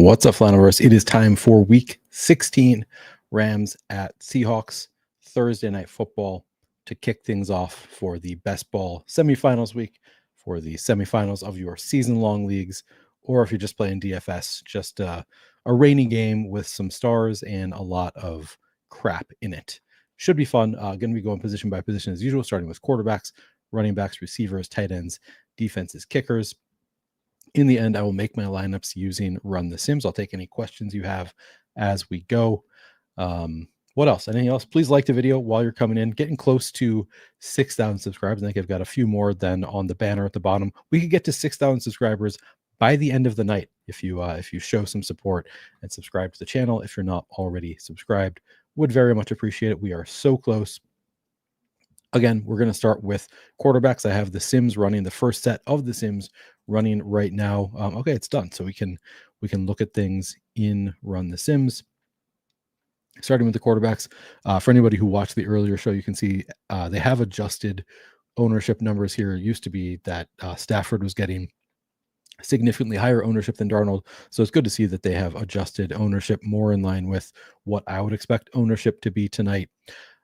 What's up, Flannelverse? It is time for Week 16, Rams at Seahawks, Thursday Night Football, to kick things off for the best ball semifinals week, for the semifinals of your season-long leagues, or if you're just playing DFS, just a rainy game with some stars and a lot of crap in it. Should be fun. Going to be going position by position as usual, starting with quarterbacks, running backs, receivers, tight ends, defenses, kickers. In the end, I will make my lineups using Run the Sims. I'll take any questions you have as we go. What else? Anything else? Please like the video while you're coming in. Getting close to 6,000 subscribers. I think I've got a few more than on the banner at the bottom. We could get to 6,000 subscribers by the end of the night if you show some support and subscribe to the channel. If you're not already subscribed, would very much appreciate it. We are so close. Again, we're going to start with quarterbacks. I have the Sims running, the first set of the Sims running right now. Okay, it's done. So we can look at things in Run the Sims. Starting with the quarterbacks. For anybody who watched the earlier show, you can see they have adjusted ownership numbers here. It used to be that Stafford was getting significantly higher ownership than Darnold. So it's good to see that they have adjusted ownership more in line with what I would expect ownership to be tonight.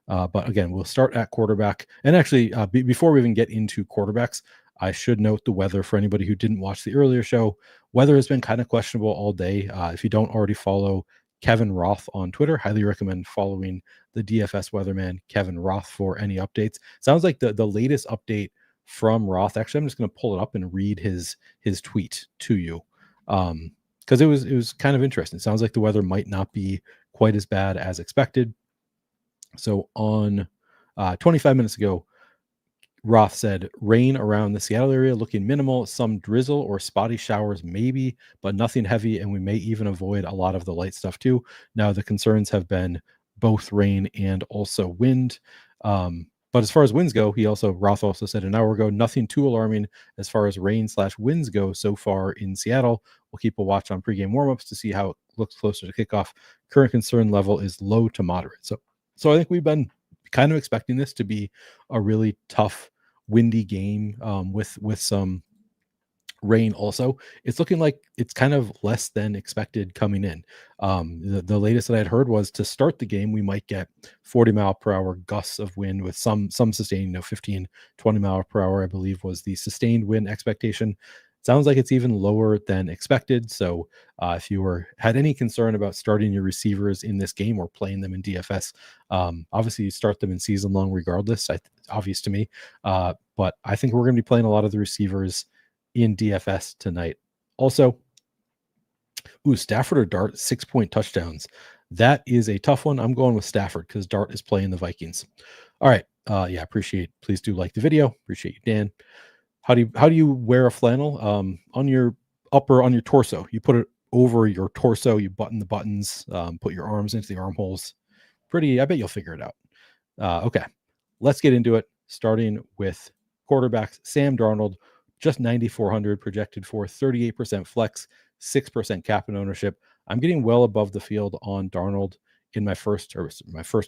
But again, we'll start at quarterback. And actually, before we even get into quarterbacks, I should note the weather for anybody who didn't watch the earlier show. Weather has been kind of questionable all day. If you don't already follow Kevin Roth on Twitter, highly recommend following the DFS weatherman, Kevin Roth, for any updates. Sounds like the latest update from Roth. Actually, I'm just going to pull it up and read his tweet to you. Because it was kind of interesting. It sounds like the weather might not be quite as bad as expected. So on 25 minutes ago, Roth said, rain around the Seattle area looking minimal, some drizzle or spotty showers maybe, but nothing heavy, and we may even avoid a lot of the light stuff too. Now, the concerns have been both rain and also wind. But as far as winds go, Roth also said an hour ago, nothing too alarming as far as rain/winds go so far in Seattle. We'll keep a watch on pregame warmups to see how it looks closer to kickoff. Current concern level is low to moderate. So I think we've been kind of expecting this to be a really tough, windy game with some rain also. It's looking like it's kind of less than expected coming in. The latest that I had heard was to start the game, we might get 40-mile-per-hour gusts of wind with some sustained, 15, 20-mile-per-hour, I believe, was the sustained wind expectation. Sounds like it's even lower than expected. So if you had any concern about starting your receivers in this game or playing them in DFS, obviously you start them in season long regardless. Obvious to me. But I think we're going to be playing a lot of the receivers in DFS tonight. Also, Stafford or Dart, 6-point touchdowns. That is a tough one. I'm going with Stafford because Dart is playing the Vikings. All right. Please do like the video. Appreciate you, Dan. How do you wear a flannel? On your torso. You put it over your torso. You button the buttons. Put your arms into the armholes. I bet you'll figure it out. Okay, let's get into it. Starting with quarterbacks. Sam Darnold, just 9,400, projected for 38% flex, 6% cap and ownership. I'm getting well above the field on Darnold in my first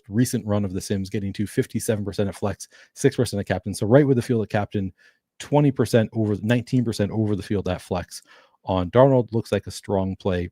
recent run of the Sims, getting to 57% at flex, 6% at captain. So right with the field at captain. 20% over, 19% over the field at flex on Darnold. Looks like a strong play.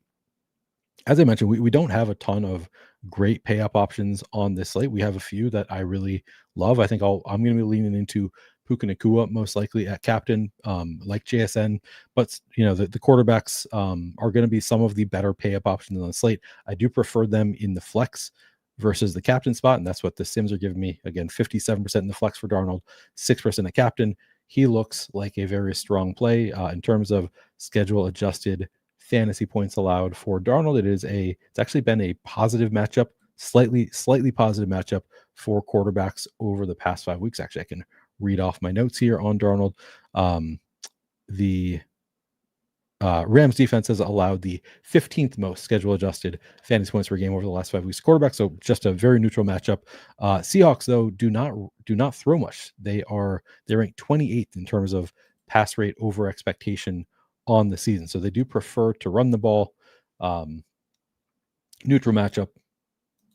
As I mentioned, we don't have a ton of great pay up options on this slate. We have a few that I really love. I think I'm going to be leaning into Puka Nacua most likely at captain, like JSN. But the quarterbacks are going to be some of the better pay up options on the slate. I do prefer them in the flex versus the captain spot, and that's what the Sims are giving me. Again, 57% in the flex for Darnold, 6% at captain. He looks like a very strong play in terms of schedule adjusted fantasy points allowed for Darnold. It's actually been a positive matchup, slightly positive matchup for quarterbacks over the past 5 weeks. Actually, I can read off my notes here on Darnold. The Rams defense has allowed the 15th most schedule adjusted fantasy points per game over the last 5 weeks. Quarterback, so just a very neutral matchup. Seahawks, though, do not throw much. They're ranked 28th in terms of pass rate over expectation on the season. So they do prefer to run the ball. Neutral matchup.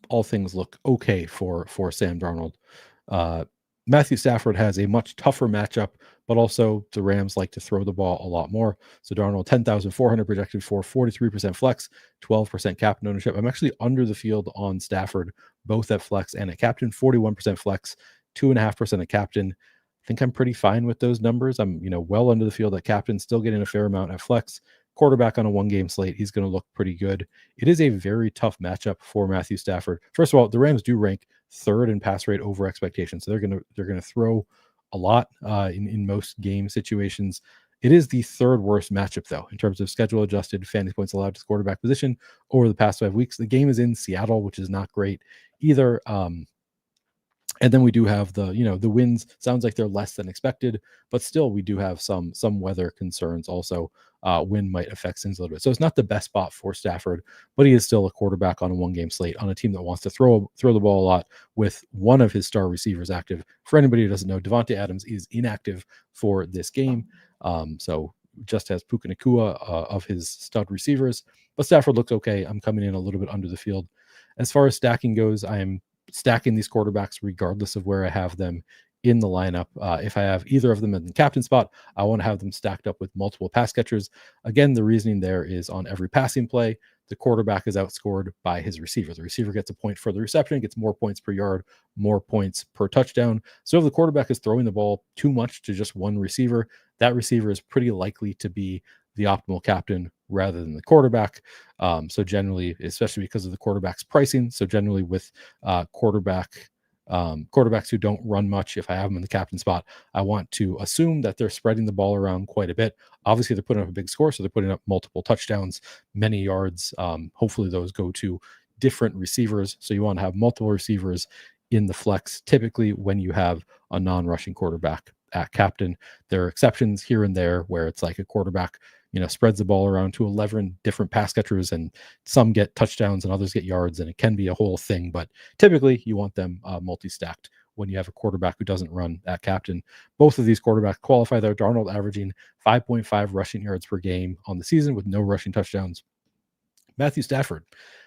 All things look okay for Sam Darnold. Matthew Stafford has a much tougher matchup but also the Rams like to throw the ball a lot more. So Darnold, 10,400 projected for 43% flex, 12% captain ownership. I'm actually under the field on Stafford, both at flex and at captain, 41% flex, 2.5% at captain. I think I'm pretty fine with those numbers. I'm, well under the field at captain, still getting a fair amount at flex. Quarterback on a 1-game slate, he's going to look pretty good. It is a very tough matchup for Matthew Stafford. First of all, the Rams do rank third in pass rate over expectations, so they're gonna throw a lot in most game situations. It is the third worst matchup though in terms of schedule adjusted fantasy points allowed to the quarterback position over the past 5 weeks. The game is in Seattle, which is not great either. And then we do have the winds. Sounds like they're less than expected, but still we do have some weather concerns also. Wind might affect things a little bit. So it's not the best spot for Stafford, but he is still a quarterback on a 1-game slate on a team that wants to throw the ball a lot with one of his star receivers active. For anybody who doesn't know, Devontae Adams is inactive for this game. So just has Puka Nacua of his stud receivers, but Stafford looks okay. I'm coming in a little bit under the field. As far as stacking goes, I am stacking these quarterbacks regardless of where I have them in the lineup. If I have either of them in the captain spot, I want to have them stacked up with multiple pass catchers. Again, the reasoning there is on every passing play, the quarterback is outscored by his receiver. The receiver gets a point for the reception, gets more points per yard, more points per touchdown. So if the quarterback is throwing the ball too much to just one receiver, that receiver is pretty likely to be the optimal captain rather than the quarterback. So generally, especially because of the quarterback's pricing, so generally with quarterbacks who don't run much, if I have them in the captain spot, I want to assume that they're spreading the ball around quite a bit. Obviously, they're putting up a big score, so they're putting up multiple touchdowns, many yards. Hopefully, those go to different receivers. So you want to have multiple receivers in the flex, typically when you have a non-rushing quarterback at captain. There are exceptions here and there where it's like a quarterback spreads the ball around to 11 different pass catchers, and some get touchdowns and others get yards, and it can be a whole thing. But typically, you want them multi-stacked when you have a quarterback who doesn't run at captain. Both of these quarterbacks qualify there. Darnold averaging 5.5 rushing yards per game on the season with no rushing touchdowns. Matthew Stafford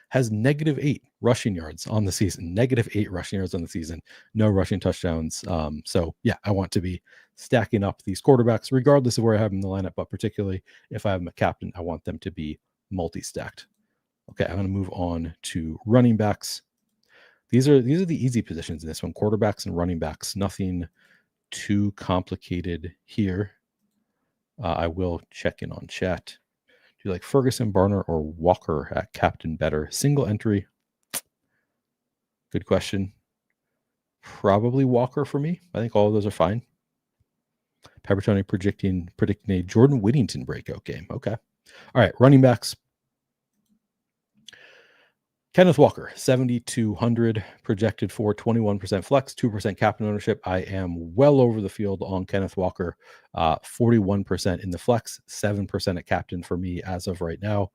has -8 rushing yards on the season, -8 rushing yards on the season, no rushing touchdowns. So yeah, I want to be stacking up these quarterbacks regardless of where I have them in the lineup, but particularly if I have them a captain, I want them to be multi-stacked. Okay, I'm going to move on to running backs. These are the easy positions in this one, quarterbacks and running backs. Nothing too complicated here. I will check in on chat. Do you like Ferguson, Barner, or Walker at captain better? Single entry. Good question. Probably Walker for me. I think all of those are fine. Peppertoni predicting a Jordan Whittington breakout game. Okay. All right. Running backs. Kenneth Walker, 7,200 projected for 21% flex, 2% captain ownership. I am well over the field on Kenneth Walker, 41% in the flex, 7% at captain for me as of right now.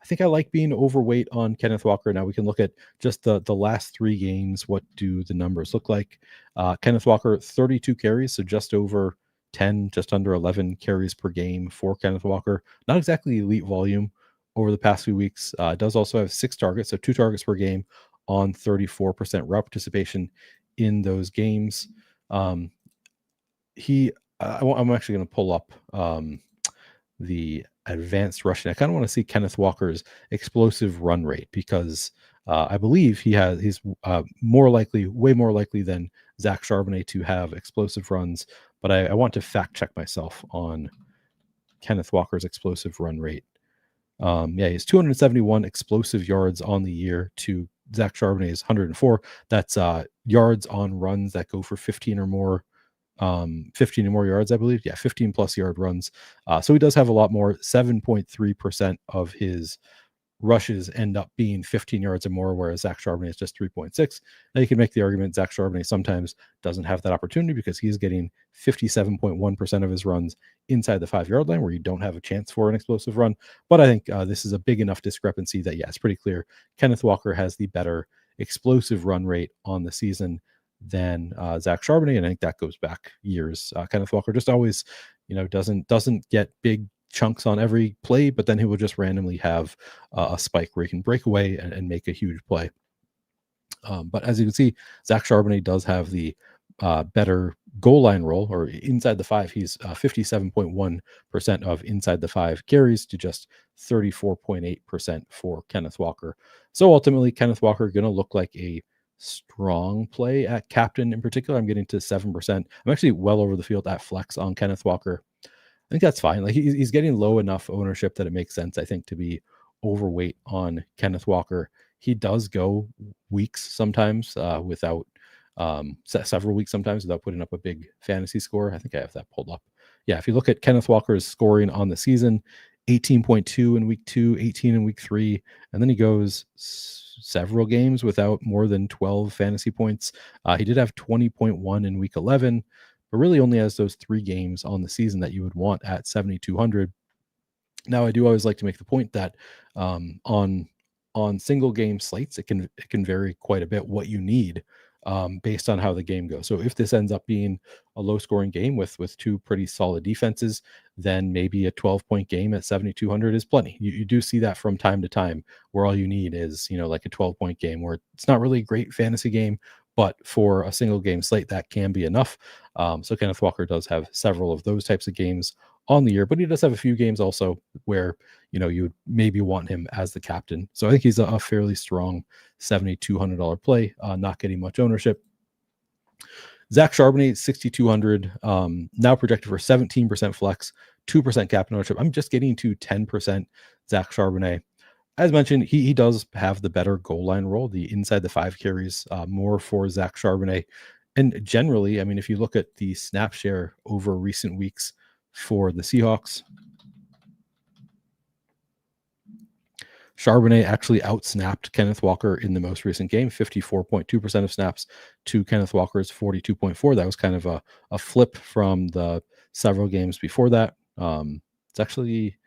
I think I like being overweight on Kenneth Walker. Now we can look at just the last 3 games. What do the numbers look like? Kenneth Walker, 32 carries, so just over 10, just under 11 carries per game for Kenneth Walker. Not exactly elite volume over the past few weeks. Does also have 6 targets, so 2 targets per game on 34% route participation in those games. I'm actually going to pull up the advanced rushing. I kind of want to see Kenneth Walker's explosive run rate because I believe he's way more likely than Zach Charbonnet to have explosive runs. But I want to fact check myself on Kenneth Walker's explosive run rate. He's 271 explosive yards on the year to Zach Charbonnet's 104. That's yards on runs that go for 15 or more yards, I believe. Yeah, 15 plus yard runs. So he does have a lot more. 7.3% of his rushes end up being 15 yards or more, whereas Zach Charbonnet is just 3.6. Now you can make the argument Zach Charbonnet sometimes doesn't have that opportunity because he's getting 57.1% of his runs inside the 5-yard line where you don't have a chance for an explosive run. But I think this is a big enough discrepancy that, yeah, it's pretty clear Kenneth Walker has the better explosive run rate on the season than Zach Charbonnet, and I think that goes back years. Kenneth Walker just always, doesn't get big chunks on every play, but then he will just randomly have a spike where he can break away and make a huge play. But as you can see, Zach Charbonnet does have the better goal line role, or inside the 5. He's 57.1% of inside the 5 carries to just 34.8% for Kenneth Walker. So ultimately, Kenneth Walker going to look like a strong play at captain in particular. I'm getting to 7%. I'm actually well over the field at flex on Kenneth Walker. I think that's fine. Like he's getting low enough ownership that it makes sense, I think, to be overweight on Kenneth Walker. He does go weeks sometimes without several weeks sometimes without putting up a big fantasy score. I think I have that pulled up. Yeah, if you look at Kenneth Walker's scoring on the season, 18.2 in week 2, 18 in week 3, and then he goes several games without more than 12 fantasy points. He did have 20.1 in week 11, but really only has those 3 games on the season that you would want at 7,200. Now, I do always like to make the point that on single game slates, it can vary quite a bit what you need based on how the game goes. So if this ends up being a low scoring game with 2 pretty solid defenses, then maybe a 12-point game at 7,200 is plenty. You do see that from time to time, where all you need is, like a 12-point game where it's not really a great fantasy game, but for a single game slate, that can be enough. So Kenneth Walker does have several of those types of games on the year, but he does have a few games also where, you would maybe want him as the captain. So I think he's a fairly strong $7,200 play, not getting much ownership. Zach Charbonnet, 6,200, now projected for 17% flex, 2% captain ownership. I'm just getting to 10% Zach Charbonnet. As mentioned, he does have the better goal line role, the inside the 5 carries more for Zach Charbonnet. And generally, I mean, if you look at the snap share over recent weeks for the Seahawks, Charbonnet actually outsnapped Kenneth Walker in the most recent game, 54.2% of snaps to Kenneth Walker's 42.4. That was kind of a flip from the several games before that. It's actually,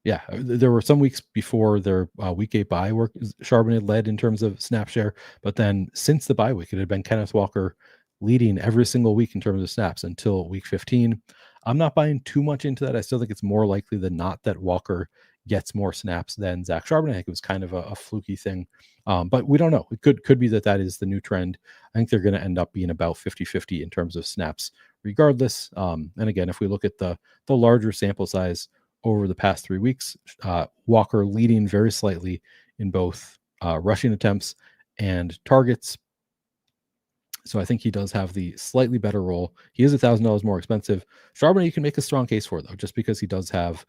yeah, there were some weeks before their week 8 bye where Charbonnet led in terms of snap share, but then since the bye week, it had been Kenneth Walker leading every single week in terms of snaps until week 15. I'm not buying too much into that. I still think it's more likely than not that Walker gets more snaps than Zach Charbonnet. I think it was kind of a fluky thing, but we don't know. It could be that is the new trend. I think they're going to end up being about 50-50 in terms of snaps regardless. And again, if we look at the larger sample size over the past 3 weeks, Walker leading very slightly in both rushing attempts and targets. So I think he does have the slightly better role. He is $1,000 more expensive. Charbonnet, you can make a strong case for, though, just because he does have,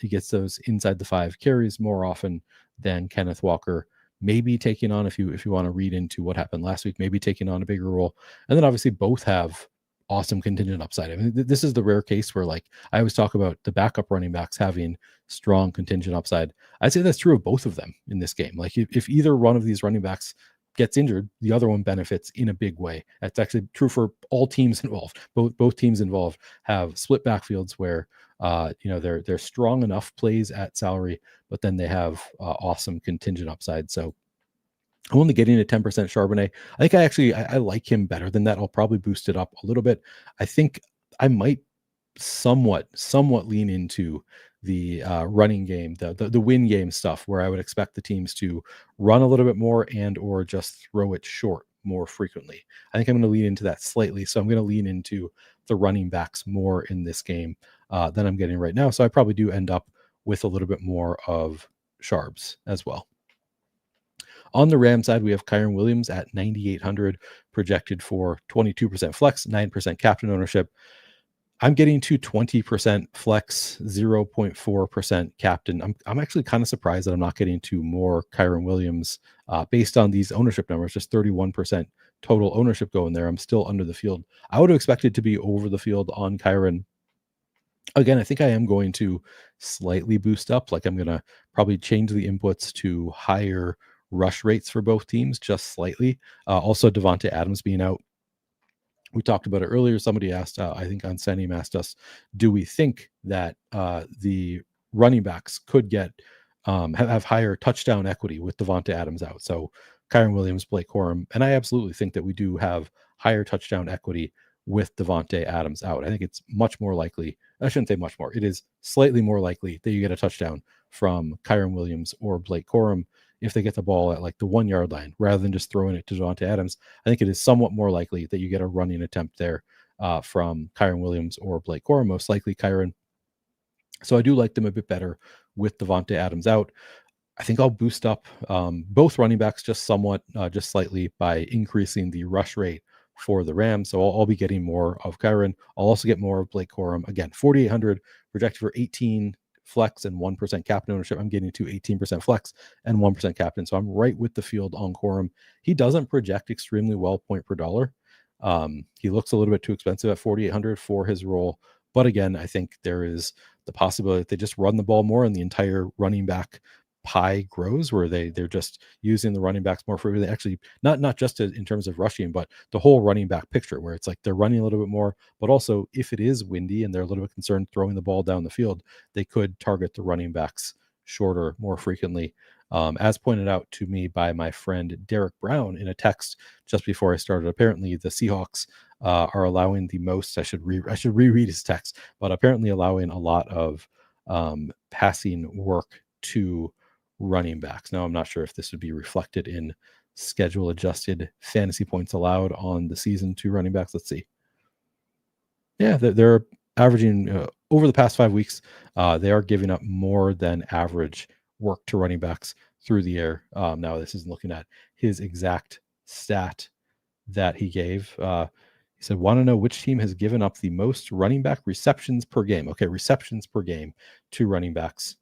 he gets those inside the 5 carries more often than Kenneth Walker. Maybe taking on, if you want to read into what happened last week, maybe taking on a bigger role. And then obviously both have awesome contingent upside. I mean, this is the rare case where, like, I always talk about the backup running backs having strong contingent upside. I'd say that's true of both of them in this game. Like, if either one of these running backs gets injured, the other one benefits in a big way. That's actually true for all teams involved. Both teams involved have split backfields where they're strong enough plays at salary, but then they have awesome contingent upside. So I'm only getting a 10% Charbonnet. I think I like him better than that. I'll probably boost it up a little bit. I think I might somewhat lean into the running game, the win game stuff, where I would expect the teams to run a little bit more and or just throw it short more frequently. I think I'm going to lean into that slightly. So I'm going to lean into the running backs more in this game than I'm getting right now. So I probably do end up with a little bit more of Charbs as well. On the Ram side, we have Kyren Williams at 9,800, projected for 22% flex, 9% captain ownership. I'm getting to 20% flex, 0.4% captain. I'm actually kind of surprised that I'm not getting to more Kyren Williams based on these ownership numbers, just 31% total ownership going there. I'm still under the field. I would have expected to be over the field on Kyren. Again, I think I am going to slightly boost up. Like, I'm going to probably change the inputs to higher rush rates for both teams, just slightly. Also, Davante Adams being out. We talked about it earlier. Somebody asked, I think Ansenium asked us, do we think that the running backs could get have higher touchdown equity with Davante Adams out? So Kyren Williams, Blake Corum, and I absolutely think that we do have higher touchdown equity with Davante Adams out. I think it's much more likely. I shouldn't say much more. It is slightly more likely that you get a touchdown from Kyren Williams or Blake Corum if they get the ball at like the 1 yard line rather than just throwing it to Devontae Adams, I think it is somewhat more likely that you get a running attempt there from Kyren Williams or Blake Corum, most likely Kyren. So I do like them a bit better with Devontae Adams out. I think I'll boost up both running backs just somewhat, just slightly by increasing the rush rate for the Rams. So I'll be getting more of Kyren. I'll also get more of Blake Corum. Again, 4,800 projected for 18 flex and 1% captain ownership. I'm getting to 18% flex and 1% captain. So I'm right with the field on Corum. He doesn't project extremely well point per dollar. He looks a little bit too expensive at 4,800 for his role. But again, I think there is the possibility that they just run the ball more and the entire running back pie grows, where they're just using the running backs more frequently. Actually, not just in terms of rushing, but the whole running back picture, where it's like they're running a little bit more, but also if it is windy and they're a little bit concerned throwing the ball down the field, they could target the running backs shorter more frequently. As pointed out to me by my friend Derek Brown in a text just before I started, apparently the Seahawks are allowing the most. I should reread his text, but apparently allowing a lot of passing work to running backs. Now, I'm not sure if this would be reflected in schedule adjusted fantasy points allowed on the season to running backs. Let's see. Yeah, they're averaging over the past 5 weeks. They are giving up more than average work to running backs through the air. Now, this is looking at his exact stat that he gave. He said, want to know which team has given up the most running back receptions per game? Okay, receptions per game to running backs,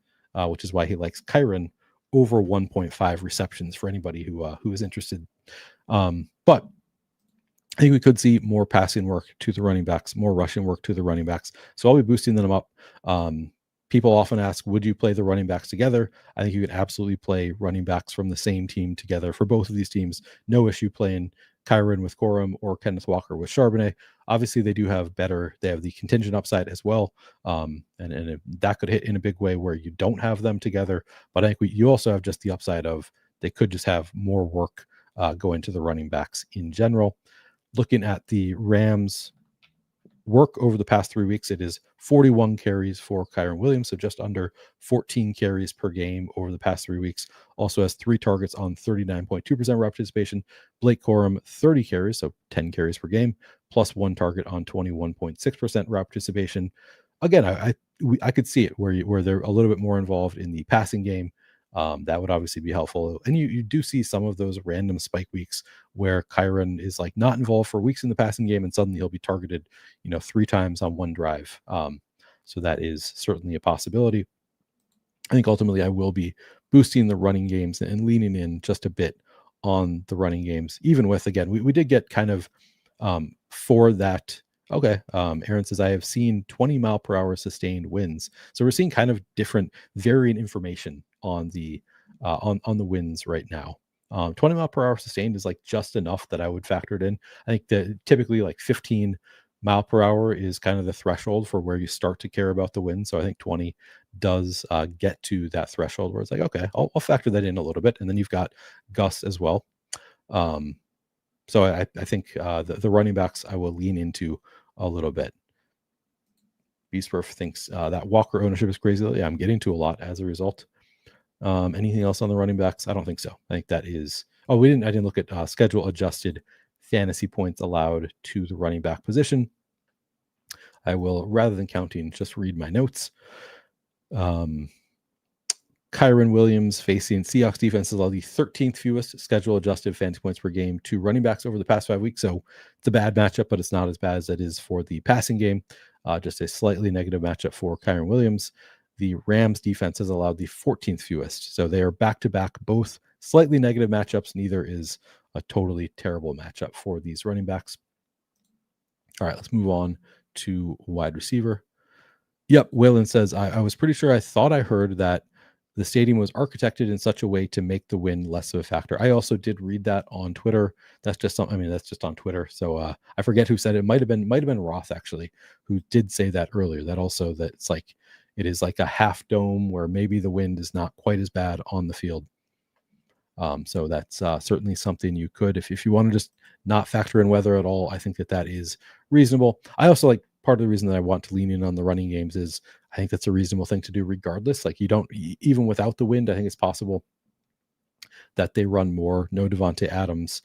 which is why he likes Kyren over 1.5 receptions for anybody who is interested. But I think we could see more passing work to the running backs, more rushing work to the running backs. So I'll be boosting them up. People often ask, would you play the running backs together? I think you could absolutely play running backs from the same team together for both of these teams. No issue playing Kyren with Corum or Kenneth Walker with Charbonnet. Obviously, they have the contingent upside as well. And that could hit in a big way where you don't have them together. But I think you also have just the upside of they could just have more work going to the running backs in general. Looking at the Rams work over the past 3 weeks, it is 41 carries for Kyren Williams, so just under 14 carries per game over the past 3 weeks. Also has 3 targets on 39.2% route participation. Blake Corum, 30 carries, so 10 carries per game, plus 1 target on 21.6% route participation. Again, I could see it where they're a little bit more involved in the passing game. That would obviously be helpful. And you do see some of those random spike weeks where Kyren is like not involved for weeks in the passing game and suddenly he'll be targeted, 3 times on one drive. So that is certainly a possibility. I think ultimately I will be boosting the running games and leaning in just a bit on the running games, even with, again, we did get kind of for that. Okay. Aaron says, I have seen 20 mile per hour sustained winds. So we're seeing kind of different varying information on the winds right now. 20 mile per hour sustained is like just enough that I would factor it in. I think that typically like 15 mile per hour is kind of the threshold for where you start to care about the wind. So I think 20 does get to that threshold where it's like, okay, I'll factor that in a little bit. And then you've got gusts as well. So I think the running backs I will lean into a little bit. Beastburf thinks that Walker ownership is crazy. Yeah, I'm getting to a lot as a result. Anything else on the running backs? I don't think so. I think that is. Oh, I didn't look at schedule adjusted fantasy points allowed to the running back position. I will, rather than counting, just read my notes. Kyren Williams facing Seahawks defense is the 13th fewest schedule adjusted fantasy points per game to running backs over the past 5 weeks. So it's a bad matchup, but it's not as bad as it is for the passing game. Just a slightly negative matchup for Kyren Williams. The Rams defense has allowed the 14th fewest. So they are back-to-back, both slightly negative matchups. Neither is a totally terrible matchup for these running backs. All right, let's move on to wide receiver. Yep, Waylon says, I was pretty sure I thought I heard that the stadium was architected in such a way to make the wind less of a factor. I also did read that on Twitter. That's just on Twitter. So I forget who said it. It might have been Roth actually, who did say that earlier. That also that it is like a half dome where maybe the wind is not quite as bad on the field. So that's certainly something you could, if you want to just not factor in weather at all. I think that is reasonable. I also like, part of the reason that I want to lean in on the running games is I think that's a reasonable thing to do regardless. Like you don't, even without the wind, I think it's possible that they run more. No Devontae Adams,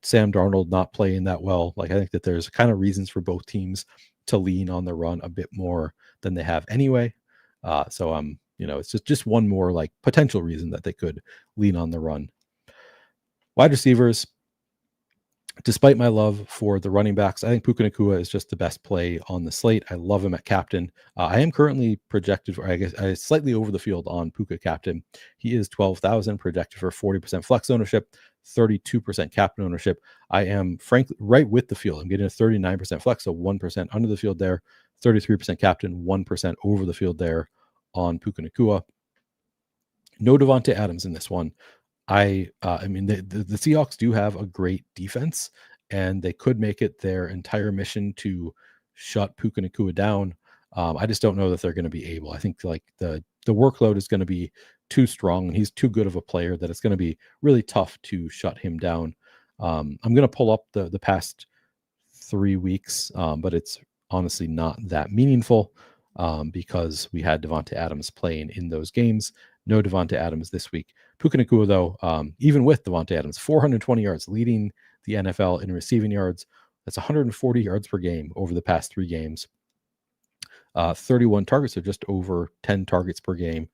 Sam Darnold not playing that well. Like, I think that there's kind of reasons for both teams to lean on the run a bit more than they have anyway. So it's just one more like potential reason that they could lean on the run. Wide receivers, despite my love for the running backs, I think Puka Nacua is just the best play on the slate. I love him at captain. I am currently projected for, I guess, slightly over the field on Puka captain. He is 12,000, projected for 40% flex ownership, 32% captain ownership. I am frankly right with the field. I'm getting a 39% flex, so 1% under the field there, 33% captain, 1% over the field there on Puka Nacua. No Devontae Adams in this one. I mean, the Seahawks do have a great defense, and they could make it their entire mission to shut Puka Nacua down. I just don't know that they're going to be able. I think like the workload is going to be too strong, and he's too good of a player that it's going to be really tough to shut him down. I'm going to pull up the past 3 weeks, but it's honestly not that meaningful because we had Devontae Adams playing in those games. No Devontae Adams this week. Puka Nacua, though, even with Devontae Adams, 420 yards, leading the NFL in receiving yards. That's 140 yards per game over the past 3 games. 31 targets, so just over 10 targets per game,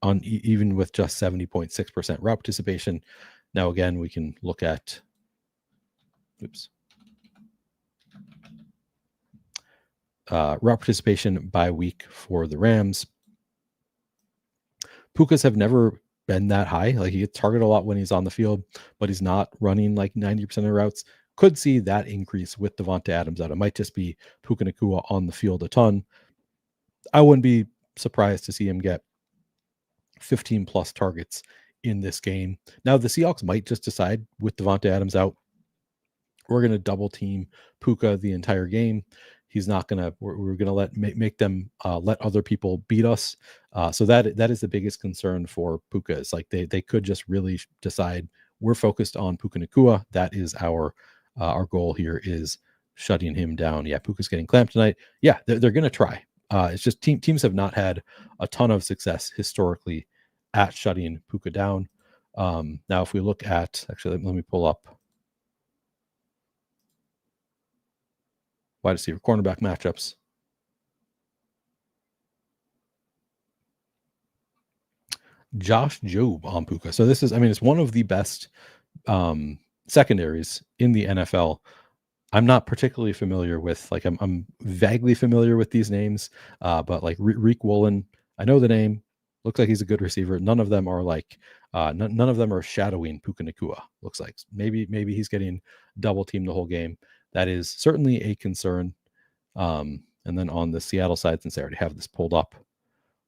on even with just 70.6% route participation. Now, again, we can look at, route participation by week for the Rams. Pukas have never been that high. Like, he gets targeted a lot when he's on the field, but he's not running like 90% of the routes. Could see that increase with Devontae Adams out. It might just be Puka Nacua on the field a ton. I wouldn't be surprised to see him get 15 plus targets in this game. Now, the Seahawks might just decide with Devontae Adams out, we're going to double team Puka the entire game. He's not going to, we're going to make them let other people beat us. So that is the biggest concern for Puka. Is like they could just really decide we're focused on Puka Nacua. That is our goal here, is shutting him down. Yeah, Puka's getting clamped tonight. Yeah, they're going to try. It's just teams have not had a ton of success historically at shutting Puka down. Now, if we look at, actually, let me pull up wide receiver cornerback matchups. Josh Jobe on Puka. So this is, I mean, it's one of the best secondaries in the NFL. I'm not particularly familiar with, like, I'm vaguely familiar with these names, but like Reek Woolen, I know the name. Looks like he's a good receiver. None of them are like, none of them are shadowing Puka Nacua. Looks like maybe he's getting double teamed the whole game. That is certainly a concern. And then on the Seattle side, since I already have this pulled up,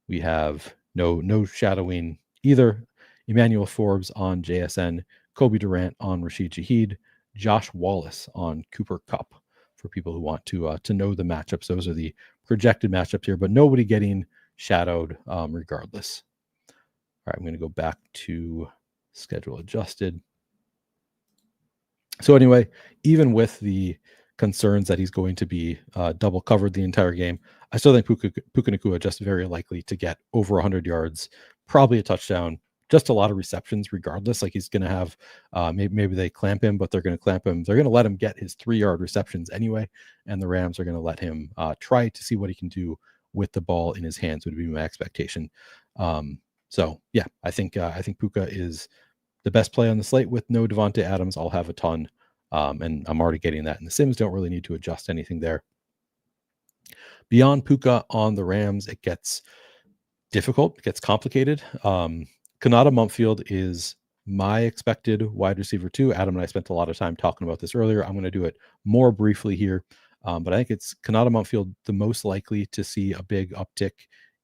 we have no shadowing either. Emmanuel Forbes on JSN, Kobe Durant on Rashid Shaheed, Josh Wallace on Cooper Kupp, for people who want to know the matchups. Those are the projected matchups here, but nobody getting shadowed regardless. All right, I'm going to go back to schedule adjusted. So anyway, even with the concerns that he's going to be double covered the entire game, I still think Puka Nacua just very likely to get over 100 yards, probably a touchdown, just a lot of receptions regardless. Like, he's going to have, maybe they clamp him, but they're going to clamp him. They're going to let him get his 3-yard receptions anyway, and the Rams are going to let him try to see what he can do with the ball in his hands, would be my expectation. So yeah, I think Puka is the best play on the slate with no Devontae Adams. I'll have a ton, and I'm already getting that in the Sims. Don't really need to adjust anything there. Beyond Puka on the Rams, it gets difficult, it gets complicated. Kanata Mumpfield is my expected wide receiver too. Adam and I spent a lot of time talking about this earlier. I'm going to do it more briefly here, but I think it's Kanata Mumpfield the most likely to see a big uptick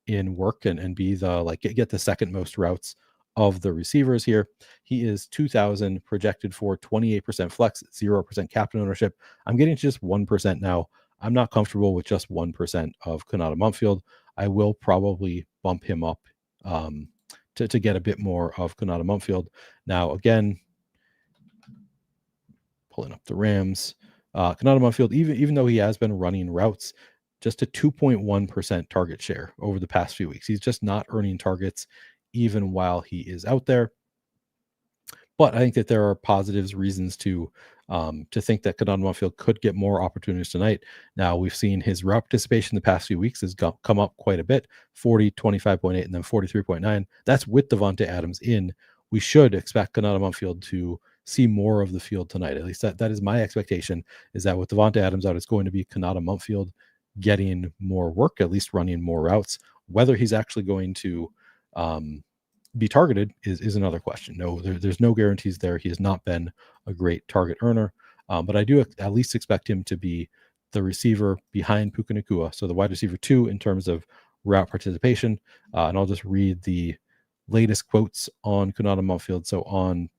in work and be the, like, get the second most routes of the receivers here. He is 2,000, projected for 28% flex, 0% captain ownership. I'm getting to just 1% now. I'm not comfortable with just 1% of Kanata Mumpfield. I will probably bump him up to get a bit more of Kanata Mumpfield. Now, again, pulling up the Rams, Kanata Mumpfield, even though he has been running routes, just a 2.1% target share over the past few weeks. He's just not earning targets even while he is out there. But I think that there are positives, reasons to think that Kanata Mumfield could get more opportunities tonight. Now, we've seen his route participation the past few weeks has come up quite a bit, 40, 25.8, and then 43.9. That's with Devontae Adams in. We should expect Kanata Mumfield to see more of the field tonight. At least that is my expectation, is that with Devontae Adams out, it's going to be Kanata Mumfield getting more work, at least running more routes. Whether he's actually going to be targeted is another question. No, there's no guarantees there. He has not been a great target earner, but I do at least expect him to be the receiver behind Puka Nacua, so the wide receiver 2 in terms of route participation. And I'll just read the latest quotes on Kanata Mumfield. So on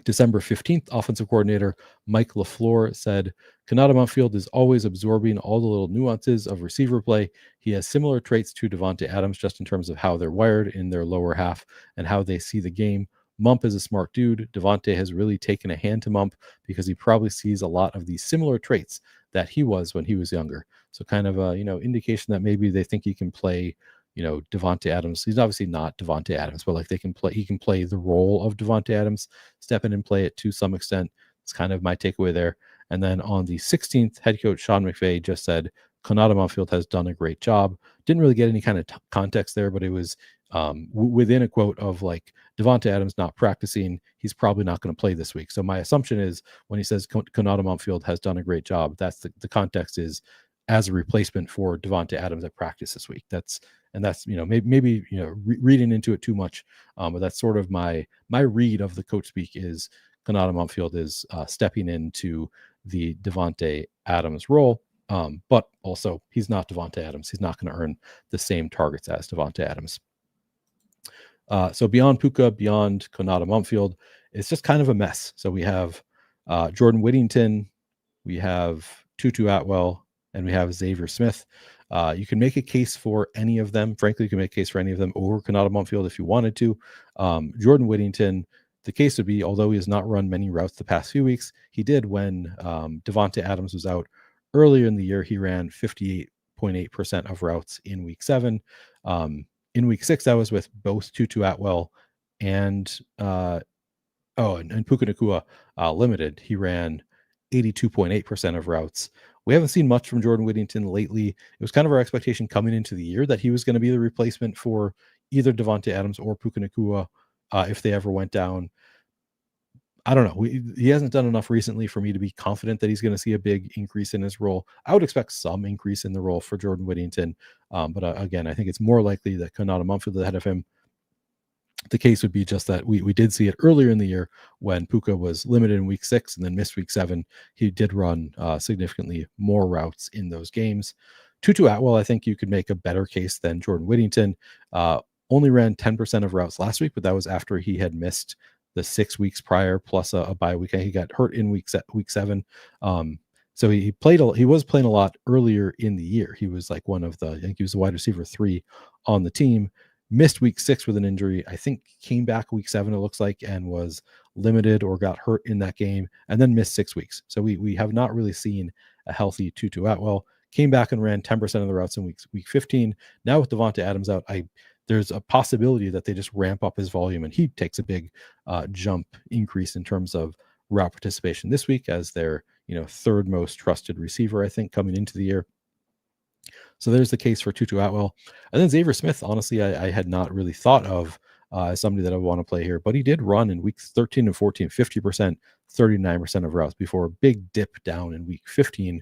December 15th, offensive coordinator Mike LaFleur said, Kanata Mumfield is always absorbing all the little nuances of receiver play. He has similar traits to Devontae Adams just in terms of how they're wired in their lower half and how they see the game. Mump is a smart dude. Devontae has really taken a hand to Mump because he probably sees a lot of these similar traits that he was when he was younger. So kind of a, indication that maybe they think he can play, Devontae Adams. He's obviously not Devontae Adams, but like he can play the role of Devontae Adams, step in and play it to some extent. It's kind of my takeaway there. And then on the 16th, head coach Sean McVay just said, Kanata Mumfield has done a great job. Didn't really get any kind of context there, but it was within a quote of like, Devontae Adams not practicing, he's probably not going to play this week. So my assumption is when he says Kanata Mumfield has done a great job, that's the context is as a replacement for Devontae Adams at practice this week. That's maybe reading into it too much, but that's sort of my read of the coach speak is Kanata Mumfield is stepping into the Devontae Adams role, but also he's not Devontae Adams. He's not going to earn the same targets as Devontae Adams. So beyond Puka, beyond Kanata Mumfield, it's just kind of a mess. So we have Jordan Whittington, we have Tutu Atwell, and we have Xavier Smith. You can make a case for any of them. Frankly, you can make a case for any of them over Kanata Mumfield if you wanted to. Jordan Whittington, the case would be, although he has not run many routes the past few weeks, he did when Devontae Adams was out earlier in the year. He ran 58.8% of routes in week 7. In week 6, that was with both Tutu Atwell and Puka Nacua limited. He ran 82.8% of routes. We haven't seen much from Jordan Whittington lately. It was kind of our expectation coming into the year that he was going to be the replacement for either Devontae Adams or Puka Nacua if they ever went down. I don't know. He hasn't done enough recently for me to be confident that he's going to see a big increase in his role. I would expect some increase in the role for Jordan Whittington. But again, I think it's more likely that Kanata Mumfield ahead of him. The case would be just that we did see it earlier in the year when Puka was limited in week 6 and then missed week 7. He did run significantly more routes in those games. Tutu Atwell, I think you could make a better case than Jordan Whittington. Only ran 10% of routes last week, but that was after he had missed the 6 weeks prior plus a bye week. He got hurt in week 7. So he was playing a lot earlier in the year. He was like I think he was the wide receiver 3 on the team. Missed week 6 with an injury. I think came back week 7, it looks like, and was limited or got hurt in that game, and then missed 6 weeks. So we have not really seen a healthy Tutu Atwell. Came back and ran 10% of the routes in week 15. Now with Devontae Adams out, there's a possibility that they just ramp up his volume and he takes a big jump increase in terms of route participation this week as their third most trusted receiver, I think, coming into the year. So there's the case for Tutu Atwell. And then Xavier Smith, honestly, I had not really thought of as somebody that I want to play here, but he did run in weeks 13 and 14, 50%, 39% of routes before a big dip down in week 15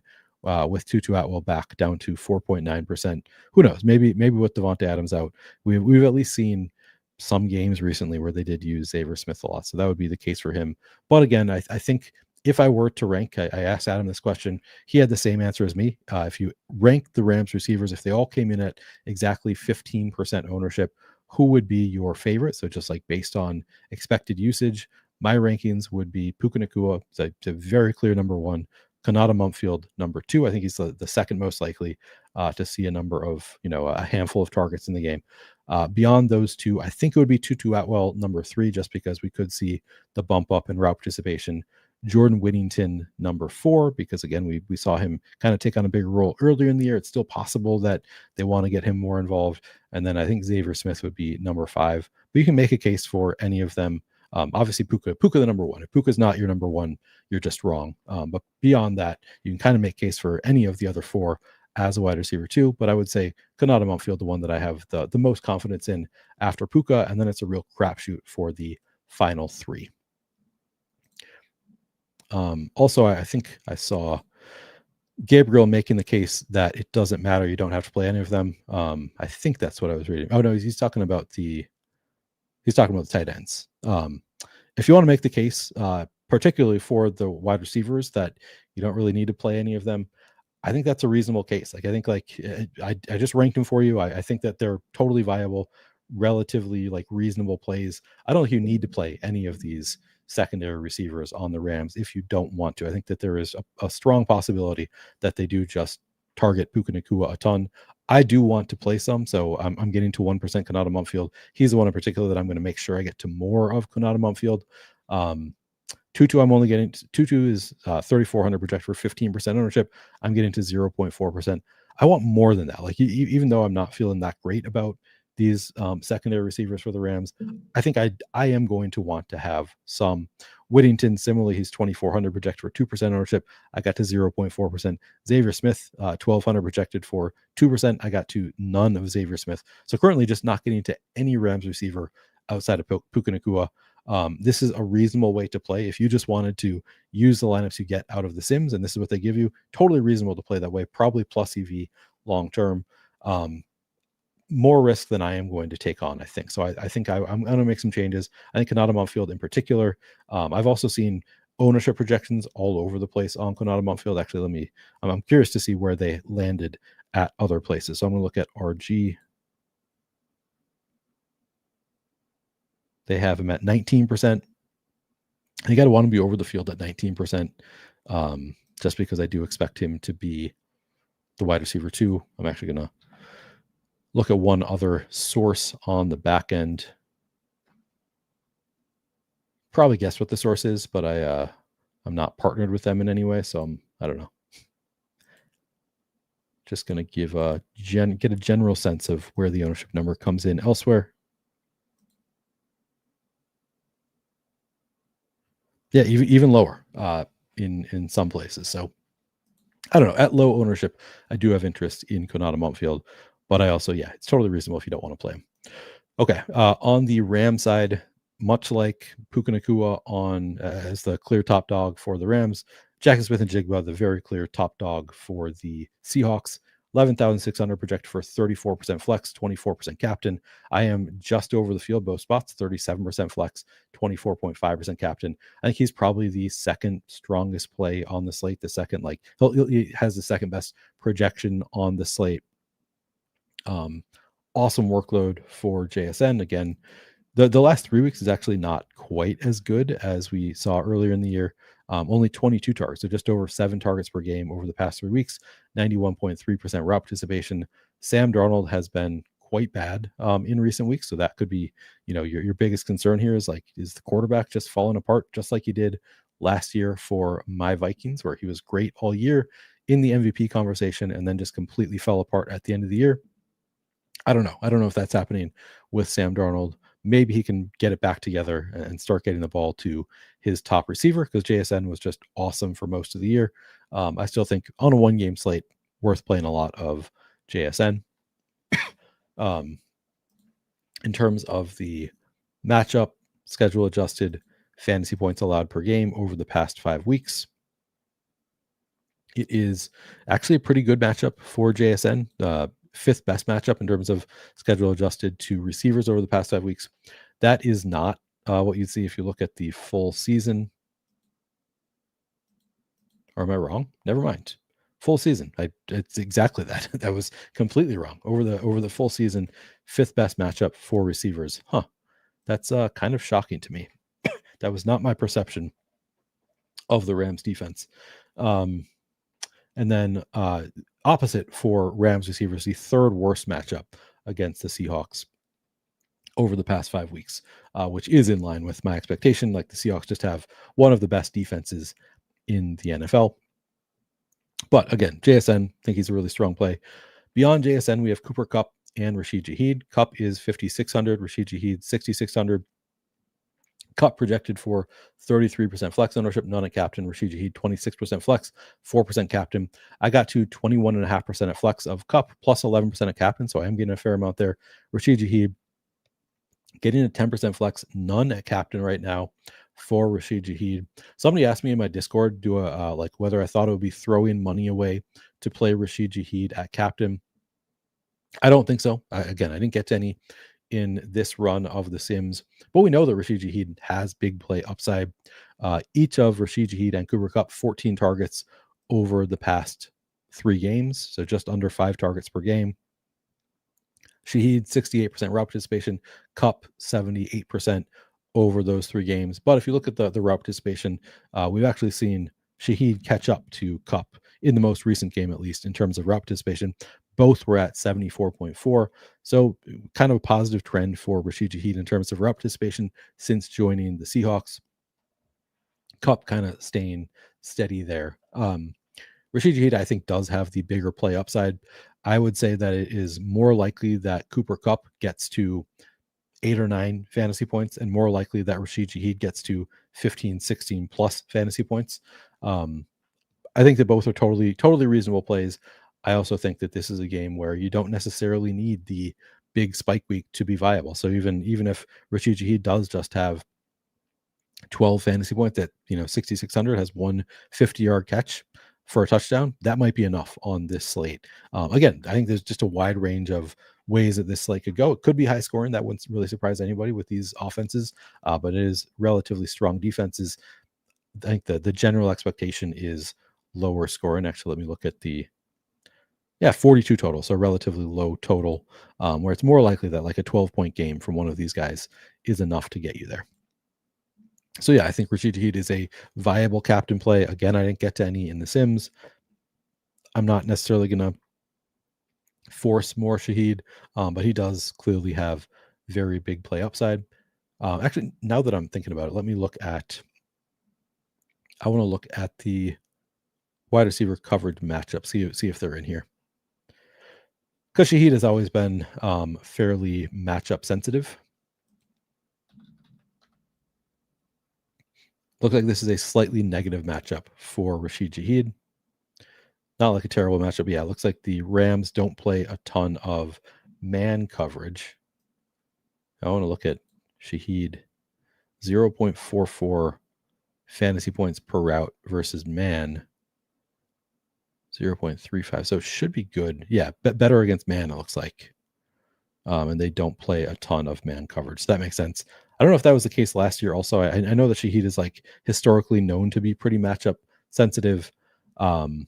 with Tutu Atwell back down to 4.9%. Who knows? Maybe with Devontae Adams out, we've at least seen some games recently where they did use Xavier Smith a lot. So that would be the case for him. But again, I think if I were to rank, I asked Adam this question. He had the same answer as me. If you rank the Rams receivers, if they all came in at exactly 15% ownership, who would be your favorite? So just like based on expected usage, my rankings would be Puka Nacua, it's a very clear number 1. Kanata Mumfield, number 2. I think he's the second most likely to see a number of, a handful of targets in the game. Beyond those two, I think it would be Tutu Atwell, number 3, just because we could see the bump up in route participation. Jordan Whittington, number 4, because again, we saw him kind of take on a bigger role earlier in the year. It's still possible that they want to get him more involved. And then I think Xavier Smith would be number 5. But you can make a case for any of them. Obviously, Puka the number one. If Puka's not your number one, you're just wrong. But beyond that, you can kind of make case for any of the other four as a wide receiver too. But I would say Konata Mumpfield, the one that I have the most confidence in after Puka, and then it's a real crapshoot for the final three. Also, I think I saw Gabriel making the case that it doesn't matter. You don't have to play any of them. I think that's what I was reading. Oh no, he's talking about the tight ends. If you want to make the case, particularly for the wide receivers, that you don't really need to play any of them, I think that's a reasonable case. Like, I think I just ranked them for you. I think that they're totally viable, relatively like reasonable plays. I don't think you need to play any of these secondary receivers on the Rams if you don't want to. I think that there is a strong possibility that they do just target Puka Nacua a ton. I do want to play some, so I'm getting to 1% Konata Mumpfield. He's the one in particular that I'm going to make sure I get to more of Konata Mumpfield. Tutu, I'm only getting Tutu is 3,400 projected for 15% ownership. I'm getting to 0.4%. I want more than that. Like, even though I'm not feeling that great about these secondary receivers for the Rams, I think I am going to want to have some. Whittington, similarly, he's 2,400 projected for 2% ownership. I got to 0.4%. Xavier Smith, 1,200 projected for 2%. I got to none of Xavier Smith. So currently just not getting to any Rams receiver outside of Puka Nacua. This is a reasonable way to play. If you just wanted to use the lineups you get out of the Sims, and this is what they give you, totally reasonable to play that way, probably plus EV long term. More risk than I am going to take on, I think. So I think I'm going to make some changes. I think Konata Mumpfield in particular. I've also seen ownership projections all over the place on Konata Mumpfield. Actually, I'm curious to see where they landed at other places. So I'm going to look at RG. They have him at 19%. You got to want to be over the field at 19%, just because I do expect him to be the wide receiver too. I'm actually going to look at one other source on the back end. Probably guess what the source is, but I'm not partnered with them in any way, so I don't know. Just going to give get a general sense of where the ownership number comes in elsewhere. Yeah, even lower in some places. So I don't know. At low ownership, I do have interest in Konata Mumpfield, but I also, it's totally reasonable if you don't want to play him. Okay, on the Ram side, much like Puka Nacua as the clear top dog for the Rams, Jackson Smith and Jigba, the very clear top dog for the Seahawks. 11,600 projected for 34% flex, 24% captain. I am just over the field, both spots, 37% flex, 24.5% captain. I think he's probably the second strongest play on the slate. The second, he has the second best projection on the slate. Awesome workload for JSN. Again, the last 3 weeks is actually not quite as good as we saw earlier in the year. Only 22 targets, so just over 7 targets per game over the past 3 weeks, 91.3% route participation. Sam Darnold has been quite bad in recent weeks, so that could be, your biggest concern here is the quarterback just falling apart, just like he did last year for my Vikings, where he was great all year in the MVP conversation and then just completely fell apart at the end of the year. I don't know. I don't know if that's happening with Sam Darnold. Maybe he can get it back together and start getting the ball to his top receiver, because JSN was just awesome for most of the year. I still think on a 1-game slate, worth playing a lot of JSN. In terms of the matchup, schedule adjusted fantasy points allowed per game over the past 5 weeks, it is actually a pretty good matchup for JSN. 5th best matchup in terms of schedule adjusted to receivers over the past 5 weeks. That is not what you'd see if you look at the full season. Or am I wrong? Never mind. Full season. It's exactly that. That was completely wrong. Over the full season, 5th best matchup for receivers. That's kind of shocking to me. That was not my perception of the Rams defense. And then opposite for Rams receivers, the 3rd worst matchup against the Seahawks over the past 5 weeks, which is in line with my expectation. Like, the Seahawks just have one of the best defenses in the NFL. But again, JSN, think he's a really strong play. Beyond JSN, we have Cooper Kupp and Rashid Shaheed. Kupp is 5,600, Rashid Shaheed 6,600. Cup projected for 33% flex ownership, none at captain. Rashid Shaheed, 26% flex, 4% captain. I got to 21.5% at flex of Cup, plus 11% at captain, so I am getting a fair amount there. Rashid Shaheed getting a 10% flex, none at captain right now for Rashid Shaheed. Somebody asked me in my Discord, like whether I thought it would be throwing money away to play Rashid Shaheed at captain. I don't think so. Again, I didn't get to any in this run of the Sims, but we know that Rashid Shaheed has big play upside. Each of Rashid Shaheed and Cooper Kupp, 14 targets over the past 3 games, so just under 5 targets per game. Shaheed, 68% route participation, Kupp, 78% over those 3 games. But if you look at the route participation, we've actually seen Shaheed catch up to Kupp in the most recent game, at least in terms of route participation. Both were at 74.4. So kind of a positive trend for Rashid Shaheed in terms of route participation since joining the Seahawks. Kupp kind of staying steady there. Rashid Shaheed, I think, does have the bigger play upside. I would say that it is more likely that Cooper Kupp gets to 8 or 9 fantasy points, and more likely that Rashid Shaheed gets to 15, 16 plus fantasy points. I think that both are totally reasonable plays. I also think that this is a game where you don't necessarily need the big spike week to be viable. So even if Rashid Shaheed does just have 12 fantasy points at 6,600, has one 50-yard catch for a touchdown, that might be enough on this slate. Again, I think there's just a wide range of ways that this slate could go. It could be high scoring. That wouldn't really surprise anybody with these offenses, but it is relatively strong defenses. I think the general expectation is lower scoring. Actually, let me look at the 42 total, so relatively low total, where it's more likely that like a 12-point game from one of these guys is enough to get you there. So I think Rashid Shaheed is a viable captain play. Again, I didn't get to any in the Sims. I'm not necessarily going to force more Shaheed, but he does clearly have very big play upside. Actually, now that I'm thinking about it, I want to look at the wide receiver coverage matchup, see if they're in here. Because Shaheed has always been fairly matchup sensitive. Looks like this is a slightly negative matchup for Rashid Shaheed. Not like a terrible matchup. But it looks like the Rams don't play a ton of man coverage. I want to look at Shaheed. 0.44 fantasy points per route versus man. 0.35. So it should be good. Better against man, it looks like. And they don't play a ton of man coverage. So that makes sense. I don't know if that was the case last year. Also, I know that Shaheed is like historically known to be pretty matchup sensitive. And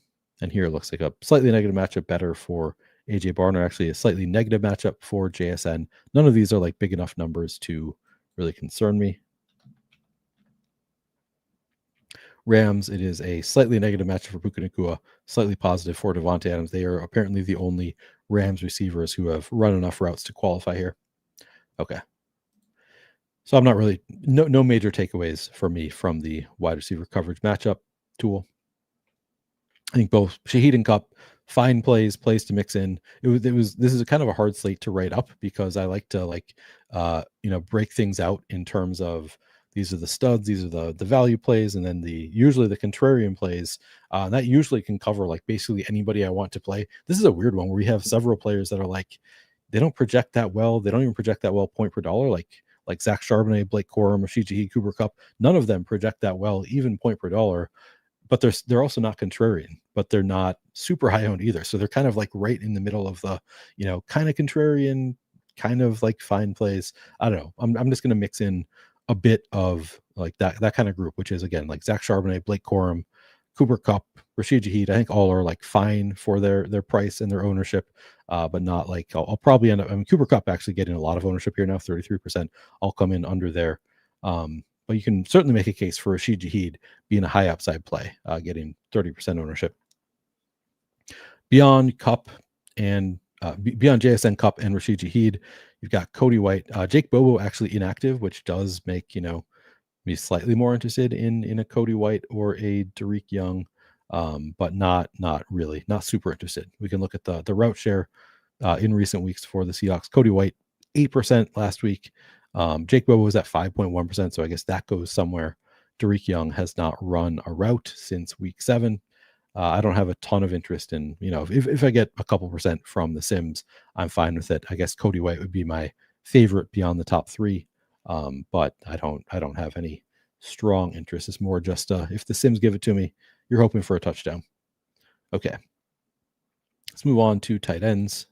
here it looks like a slightly negative matchup, better for AJ Barner. Actually, a slightly negative matchup for JSN. None of these are like big enough numbers to really concern me. Rams, it is a slightly negative matchup for Puka Nacua, slightly positive for Devontae Adams. They are apparently the only Rams receivers who have run enough routes to qualify here. Okay. So I'm not really, no major takeaways for me from the wide receiver coverage matchup tool. I think both Shaheed and Kupp, fine plays to mix in. This is a kind of a hard slate to write up because I like to break things out in terms of these are the studs, these are the value plays, and then usually the contrarian plays. That usually can cover like basically anybody I want to play. This is a weird one where we have several players that are like, they don't project that well. They don't even project that well point per dollar. Like Zach Charbonnet, Blake Corum, Rashid Shaheed, Cooper Kupp. None of them project that well, even point per dollar. But they're also not contrarian, but they're not super high owned either. So they're kind of like right in the middle of the, kind of contrarian, kind of like fine plays. I don't know. I'm just going to mix in a bit of like that kind of group, which is again like Zach Charbonnet, Blake Corum, Cooper Kupp, Rashid Shaheed. I think all are like fine for their price and their ownership, but not like I'll probably end up. I mean, Cooper Kupp actually getting a lot of ownership here now, 33%. I'll come in under there. But you can certainly make a case for Rashid Shaheed being a high upside play, getting 30% ownership. Beyond Kupp and beyond JSN, Kupp and Rashid Shaheed, you've got Cody White, Jake Bobo actually inactive, which does make me slightly more interested in a Cody White or a Derek Young, but not really, not super interested. We can look at the route share in recent weeks for the Seahawks. Cody White 8% last week. Jake Bobo was at 5.1%, so I guess that goes somewhere. Derek Young has not run a route since week 7. I don't have a ton of interest in, if I get a couple percent from the Sims, I'm fine with it. I guess Cody White would be my favorite beyond the top 3, but I don't have any strong interest. It's more just if the Sims give it to me, you're hoping for a touchdown. Okay, let's move on to tight ends.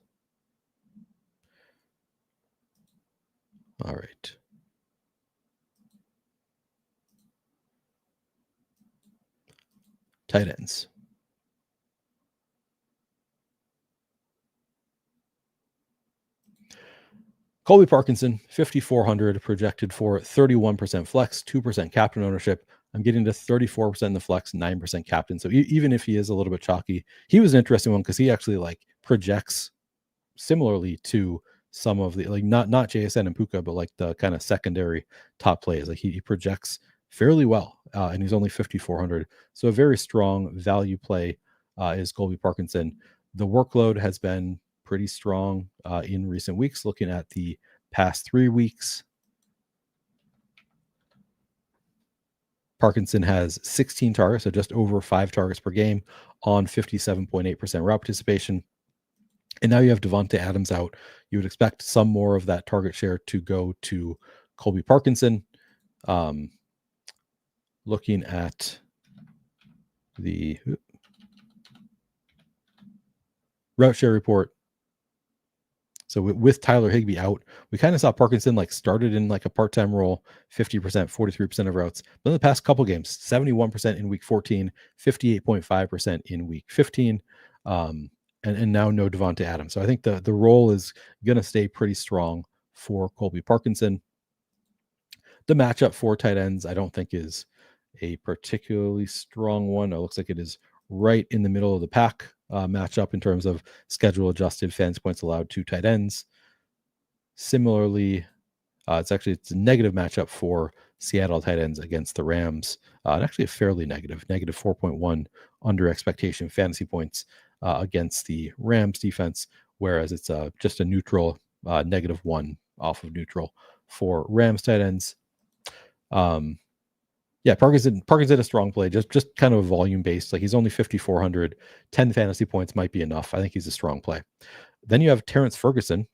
All right. Tight ends. Colby Parkinson, 5,400, projected for 31% flex, 2% captain ownership. I'm getting to 34% in the flex, 9% captain. So even if he is a little bit chalky, he was an interesting one because he actually projects similarly to some of the not JSN and Puka, but the kind of secondary top plays. He projects fairly well, and he's only 5,400. So a very strong value play is Colby Parkinson. The workload has been pretty strong in recent weeks. Looking at the past 3 weeks, Parkinson has 16 targets, so just over 5 targets per game on 57.8% route participation. And now you have Devontae Adams out. You would expect some more of that target share to go to Colby Parkinson. Looking at the route share report. So with Tyler Higbee out, we kind of saw Parkinson started in a part-time role, 50%, 43% of routes. But in the past couple games, 71% in week 14, 58.5% in week 15. And now no Devontae Adams. So I think the role is going to stay pretty strong for Colby Parkinson. The matchup for tight ends, I don't think is a particularly strong one. It looks like it is right in the middle of the pack matchup in terms of schedule adjusted fantasy points allowed to tight ends. Similarly, it's a negative matchup for Seattle tight ends against the Rams. And actually a fairly negative 4.1 under expectation fantasy points against the Rams defense, whereas it's just a neutral -1 off of neutral for Rams tight ends. Parkinson a strong play, just kind of volume based. He's only 5,400, 10 fantasy points might be enough. I think he's a strong play. Then you have Terrence Ferguson,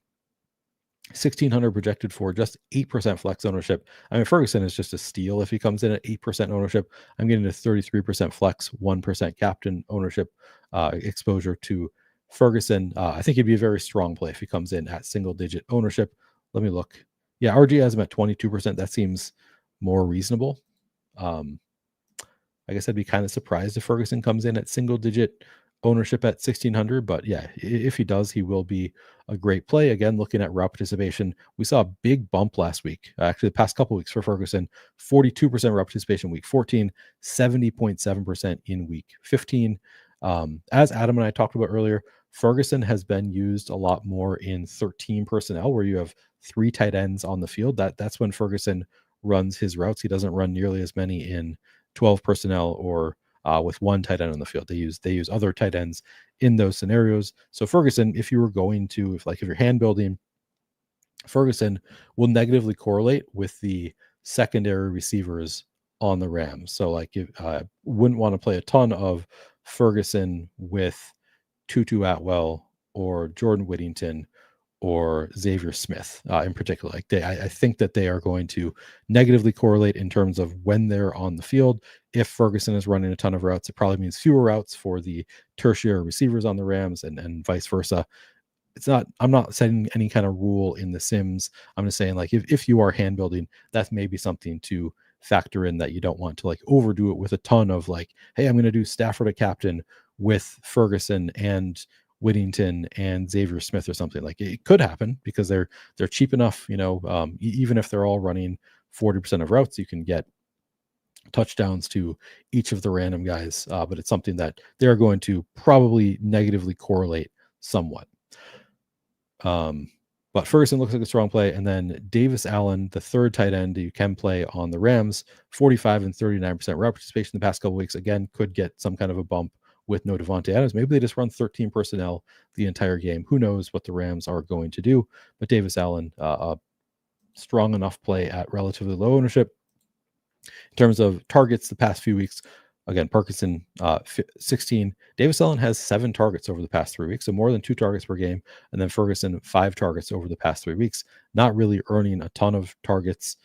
1,600 projected for just 8% flex ownership. I mean, Ferguson is just a steal if he comes in at 8% ownership. I'm getting a 33% flex, 1% captain ownership exposure to Ferguson. I think he'd be a very strong play if he comes in at single-digit ownership. Let me look. Yeah, RG has him at 22%. That seems more reasonable. I guess I'd be kind of surprised if Ferguson comes in at single-digit ownership at 1,600, but yeah, if he does, he will be a great play. Again, looking at route participation, we saw a big bump last week, actually the past couple weeks for Ferguson, 42% route participation week 14, 70.7% in week 15. As Adam and I talked about earlier, Ferguson has been used a lot more in 13 personnel where you have 3 tight ends on the field. That's when Ferguson runs his routes. He doesn't run nearly as many in 12 personnel or with 1 tight end on the field. They use other tight ends in those scenarios. So Ferguson, if you were going to, if you're hand building, Ferguson will negatively correlate with the secondary receivers on the Rams. So you wouldn't want to play a ton of Ferguson with Tutu Atwell or Jordan Whittington or Xavier Smith in particular. I think that they are going to negatively correlate in terms of when they're on the field. If Ferguson is running a ton of routes, it probably means fewer routes for the tertiary receivers on the Rams and vice versa. I'm not setting any kind of rule in the Sims. I'm just saying if you are hand building, that's maybe something to factor in, that you don't want to overdo it with a ton of hey, I'm going to do Stafford at captain with Ferguson and Whittington and Xavier Smith or something. It could happen because they're cheap enough, even if they're all running 40% of routes, you can get touchdowns to each of the random guys. But it's something that they're going to probably negatively correlate somewhat. But Ferguson looks like a strong play. And then Davis Allen, the third tight end you can play on the Rams, 45 and 39% route participation the past couple weeks. Again, could get some kind of a bump with no Devontae Adams. Maybe they just run 13 personnel the entire game. Who knows what the Rams are going to do? But Davis Allen, strong enough play at relatively low ownership. In terms of targets the past few weeks, again, Parkinson 16. Davis Allen has 7 targets over the past 3 weeks, so more than 2 targets per game. And then Ferguson, 5 targets over the past 3 weeks, not really earning a ton of targets.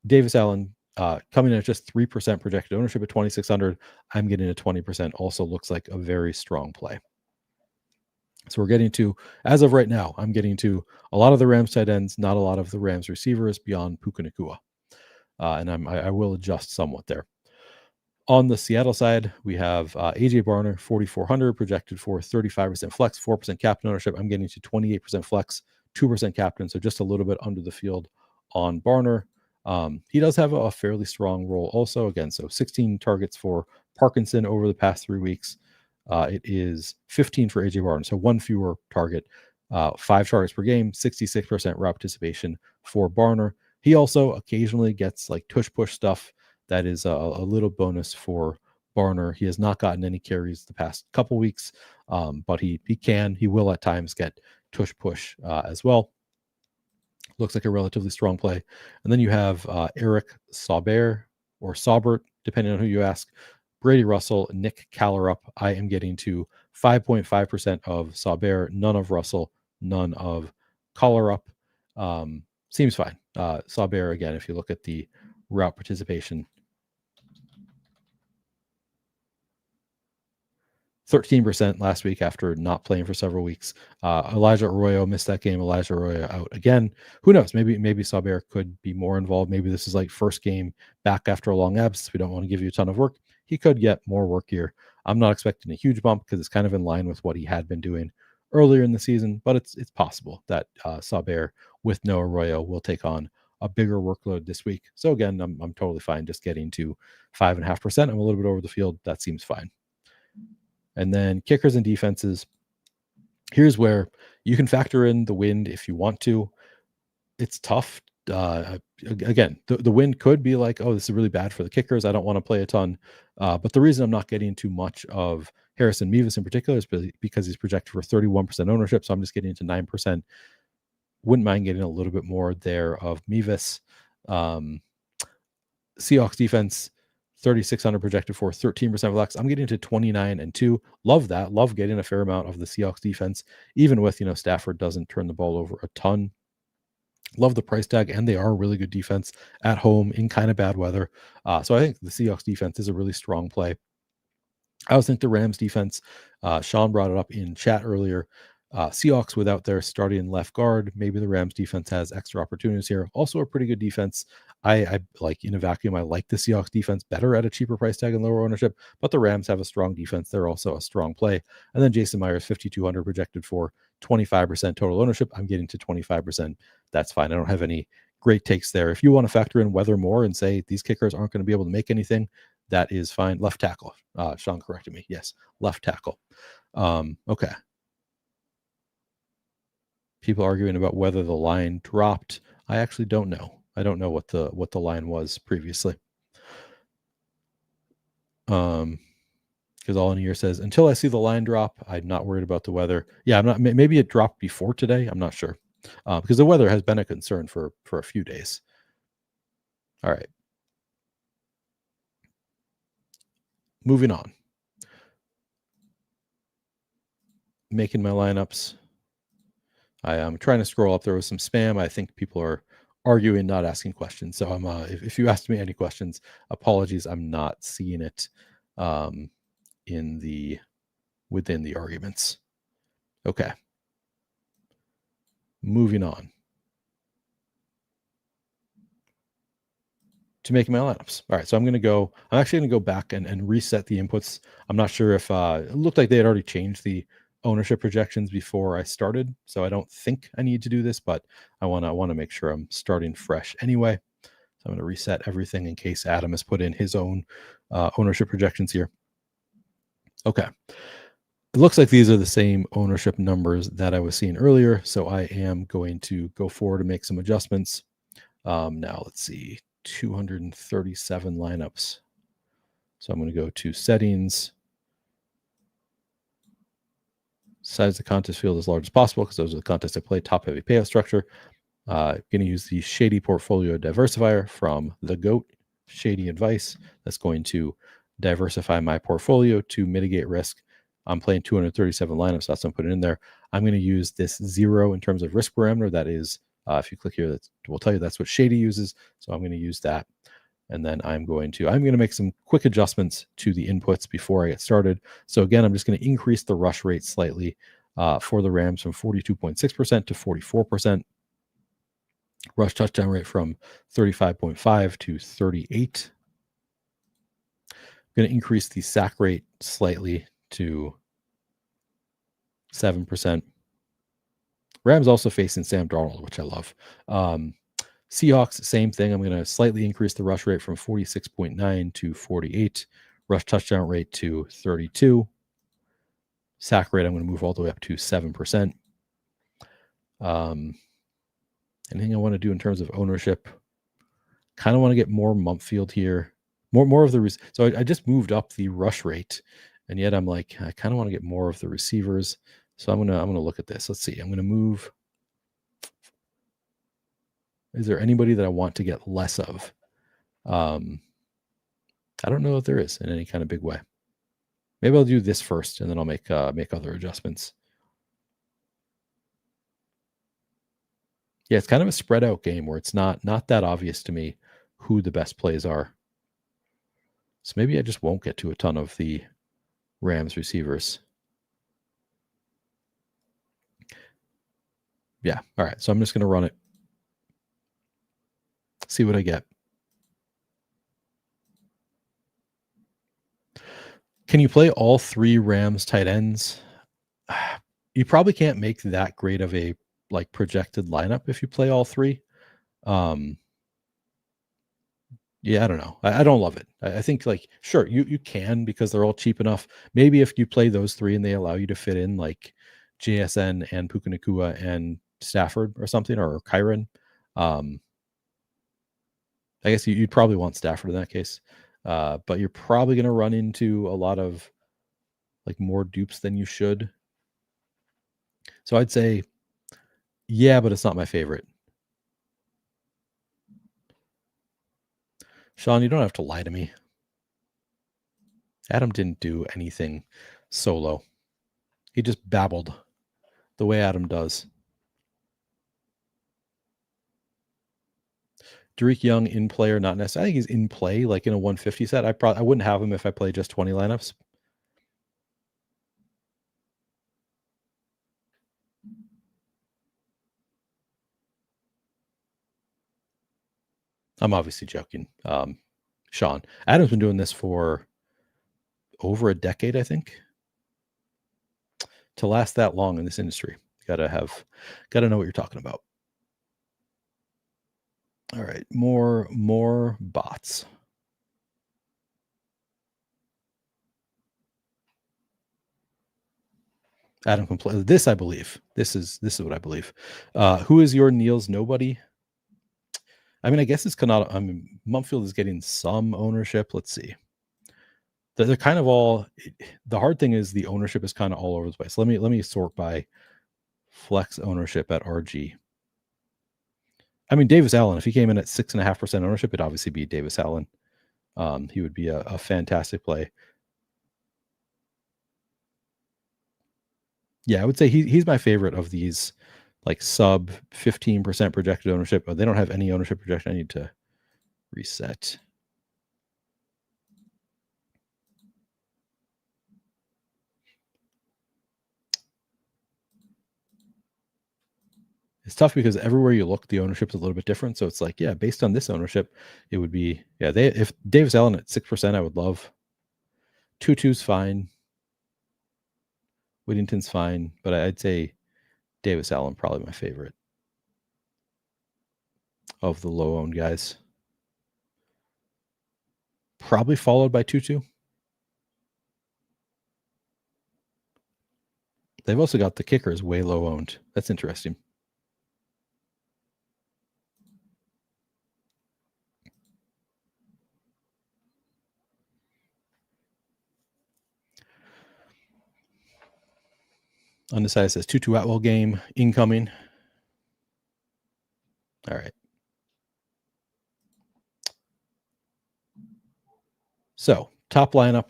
Davis Allen coming in at just 3% projected ownership at 2,600. I'm getting a 20%. Also looks like a very strong play. So we're getting to, as of right now, I'm getting to a lot of the Rams tight ends, not a lot of the Rams receivers beyond Puka Nacua. And I will adjust somewhat there. On the Seattle side, we have AJ Barner, 4,400, projected for 35% flex, 4% captain ownership. I'm getting to 28% flex, 2% captain, so just a little bit under the field on Barner. He does have a fairly strong role also. Again, so 16 targets for Parkinson over the past 3 weeks. It is 15 for AJ Barner, so 1 fewer target, 5 targets per game, 66% route participation for Barner. He also occasionally gets like tush-push stuff. That is a little bonus for Barner. He has not gotten any carries the past couple weeks, but he will at times get tush-push as well. Looks like a relatively strong play. And then you have Eric Saubert or Saubert, depending on who you ask. Brady Russell, Nick Callerup. I am getting to 5.5% of Saubert, none of Russell, none of Callerup. Seems fine. Saubert, again, if you look at the route participation, 13% last week after not playing for several weeks. Elijah Arroyo missed that game. Elijah Arroyo out again. Who knows? Maybe Saubert could be more involved. Maybe this is like first game back after a long absence. We don't want to give you a ton of work. He could get more work here. I'm not expecting a huge bump because it's kind of in line with what he had been doing earlier in the season, but it's possible that Saubert with no Arroyo will take on a bigger workload this week. So again, I'm totally fine just getting to 5.5%. I'm a little bit over the field. That seems fine. And then kickers and defenses. Here's where you can factor in the wind if you want to. It's tough. Again, the wind could be like, oh, this is really bad for the kickers. I don't want to play a ton. But the reason I'm not getting too much of Harrison Mevis in particular is because he's projected for 31% ownership. So I'm just getting to 9%. Wouldn't mind getting a little bit more there of Mevis. Seahawks defense, 3,600 projected for 13% flex. I'm getting to 29 and 2. Love that. Love getting a fair amount of the Seahawks defense, even with, Stafford doesn't turn the ball over a ton. Love the price tag, and they are a really good defense at home in kind of bad weather. So I think the Seahawks defense is a really strong play. I also think the Rams defense, Sean brought it up in chat earlier. Seahawks without their starting left guard, maybe the Rams defense has extra opportunities here. Also a pretty good defense. I like in a vacuum, I like the Seahawks defense better at a cheaper price tag and lower ownership, but the Rams have a strong defense. They're also a strong play. And then Jason Myers, 5,200 projected for 25% total ownership. I'm getting to 25%. That's fine. I don't have any great takes there. If you want to factor in weather more and say these kickers aren't going to be able to make anything, that is fine. Left tackle. Sean corrected me. Yes, left tackle. Okay. People arguing about whether the line dropped. I actually don't know. I don't know what the line was previously. Because all in here says, until I see the line drop, I'm not worried about the weather. Yeah, I'm not. Maybe it dropped before today. I'm not sure. Because the weather has been a concern for a few days. All right. Moving on. Making my lineups. I am trying to scroll up. There was some spam. I think people are arguing, not asking questions. So I'm if you asked me any questions, apologies. I'm not seeing it within the arguments. Okay. Moving on to making my lineups. All right. So I'm actually going to go back and reset the inputs. I'm not sure if it looked like they had already changed the ownership projections before I started. So I don't think I need to do this, but I want to make sure I'm starting fresh anyway. So I'm going to reset everything in case Adam has put in his own ownership projections here. Okay. It looks like these are the same ownership numbers that I was seeing earlier. So I am going to go forward and make some adjustments. Now let's see, 237 lineups. So I'm going to go to settings, size the contest field as large as possible because those are the contests I play, top heavy payout structure. Going to use the Shady Portfolio Diversifier from the GOAT, Shady Advice. That's going to diversify my portfolio to mitigate risk. I'm playing 237 lineups, so that's what I'm putting in there. I'm going to use this 0 in terms of risk parameter. That is, if you click here, that will tell you that's what Shady uses. So I'm going to use that. And then I'm going to make some quick adjustments to the inputs before I get started. So again, I'm just going to increase the rush rate slightly for the Rams from 42.6% to 44%. Rush touchdown rate from 35.5 to 38. I'm going to increase the sack rate slightly to 7%. Rams also facing Sam Darnold, which I love. Seahawks, same thing. I'm going to slightly increase the rush rate from 46.9 to 48. Rush touchdown rate to 32. Sack rate, I'm going to move all the way up to 7%. Anything I want to do in terms of ownership? Kind of want to get more Mumpfield here. More of the so I just moved up the rush rate, and yet I'm like, I kind of want to get more of the receivers. So I'm gonna look at this. Let's see. I'm gonna move. Is there anybody that I want to get less of? I don't know if there is in any kind of big way. Maybe I'll do this first, and then I'll make other adjustments. Yeah, it's kind of a spread out game where it's not that obvious to me who the best plays are. So maybe I just won't get to a ton of the Rams receivers. Yeah. All right. So I'm just going to run it. See what I get. Can you play all 3 Rams tight ends? You probably can't make that great of a projected lineup if you play all 3. Yeah, I don't know. I don't love it. I think sure, you can because they're all cheap enough. Maybe if you play those 3 and they allow you to fit in JSN and Puka Nacua and Stafford or something, or Kyron. I guess you'd probably want Stafford in that case. But you're probably going to run into a lot of more dupes than you should. So I'd say, yeah, but it's not my favorite. Sean, you don't have to lie to me. Adam didn't do anything solo. He just babbled the way Adam does. Derek Young in play or not necessarily? I think he's in play, in a 150 set. I wouldn't have him if I play just 20 lineups. I'm obviously joking. Sean, Adam's been doing this for over a decade, I think. To last that long in this industry, gotta know what you're talking about. All right, more bots. Adam can play this. I believe this is what I believe. Who is your Neil's nobody? I mean, I guess it's Canada. I mean, Mumpfield is getting some ownership. Let's see. They're kind of all. The hard thing is the ownership is kind of all over the place. Let me sort by flex ownership at RG. I mean, Davis Allen. If he came in at 6.5% ownership, it'd obviously be Davis Allen. He would be a fantastic play. Yeah, I would say he's my favorite of these sub 15% projected ownership, but they don't have any ownership projection. I need to reset. It's tough because everywhere you look, the ownership is a little bit different. So it's based on this ownership, it would be, if Davis Allen at 6%, I would love. Tutu's fine. Whittington's fine, but I'd say Davis Allen probably my favorite of the low owned guys. Probably followed by Tutu. They've also got the kickers way low owned. That's interesting. Undecided says Tutu Atwell game incoming. So top lineup.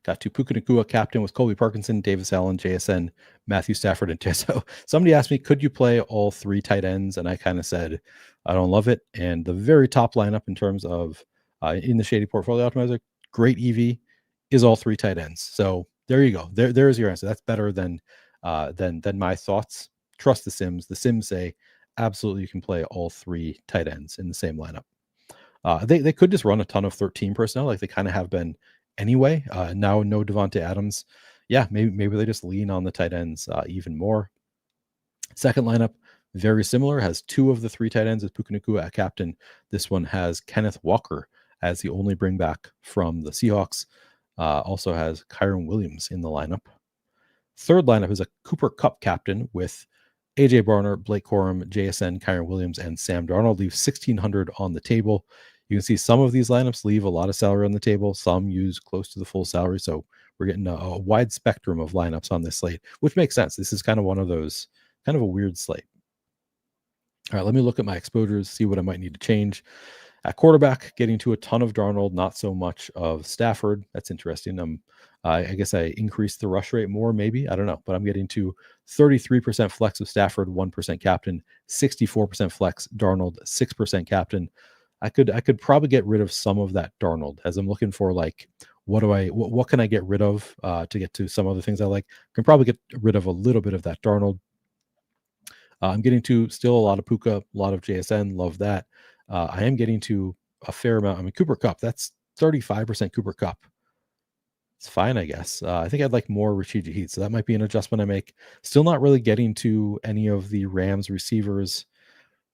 Got to Puka Nacua, captain with Colby Parkinson, Davis Allen, JSN, Matthew Stafford, and Tesso. Somebody asked me, could you play all three tight ends? And I kind of said, I don't love it. And the very top lineup in terms of in the Shady Portfolio Optimizer, great EV is all three tight ends. So there you go. There's your answer. That's better than my thoughts. Trust the Sims. The Sims say absolutely you can play all three tight ends in the same lineup. They could just run a ton of 13 personnel like they kind of have been anyway. Now no Devontae Adams. Yeah, maybe they just lean on the tight ends even more. Second lineup, very similar, has two of the three tight ends with Puka Nacua at captain. This one has Kenneth Walker as the only bring back from the Seahawks. Also has Kyron Williams in the lineup. Third lineup is a Cooper Kupp captain with AJ Barner, Blake Corum, JSN, Kyron Williams, and Sam Darnold. Leave 1,600 on the table. You can see some of these lineups leave a lot of salary on the table. Some use close to the full salary. So we're getting a wide spectrum of lineups on this slate, which makes sense. This is kind of one of those, kind of a weird slate. All right, let me look at my exposures, see what I might need to change. At quarterback, getting to a ton of Darnold, not so much of Stafford. That's interesting. I guess I increased the rush rate more, maybe. I don't know. But I'm getting to 33% flex of Stafford, 1% captain, 64% flex Darnold, 6% captain. I could probably get rid of some of that Darnold as I'm looking for like what can I get rid of to get to some other things I like. Can probably get rid of a little bit of that Darnold. I'm getting to still a lot of Puka, a lot of JSN. Love that. I am getting to a fair amount. I mean, Cooper Kupp, that's 35% Cooper Kupp. It's fine, I guess. I think I'd like more Rashid Heat, so that might be an adjustment I make. Still not really getting to any of the Rams receivers.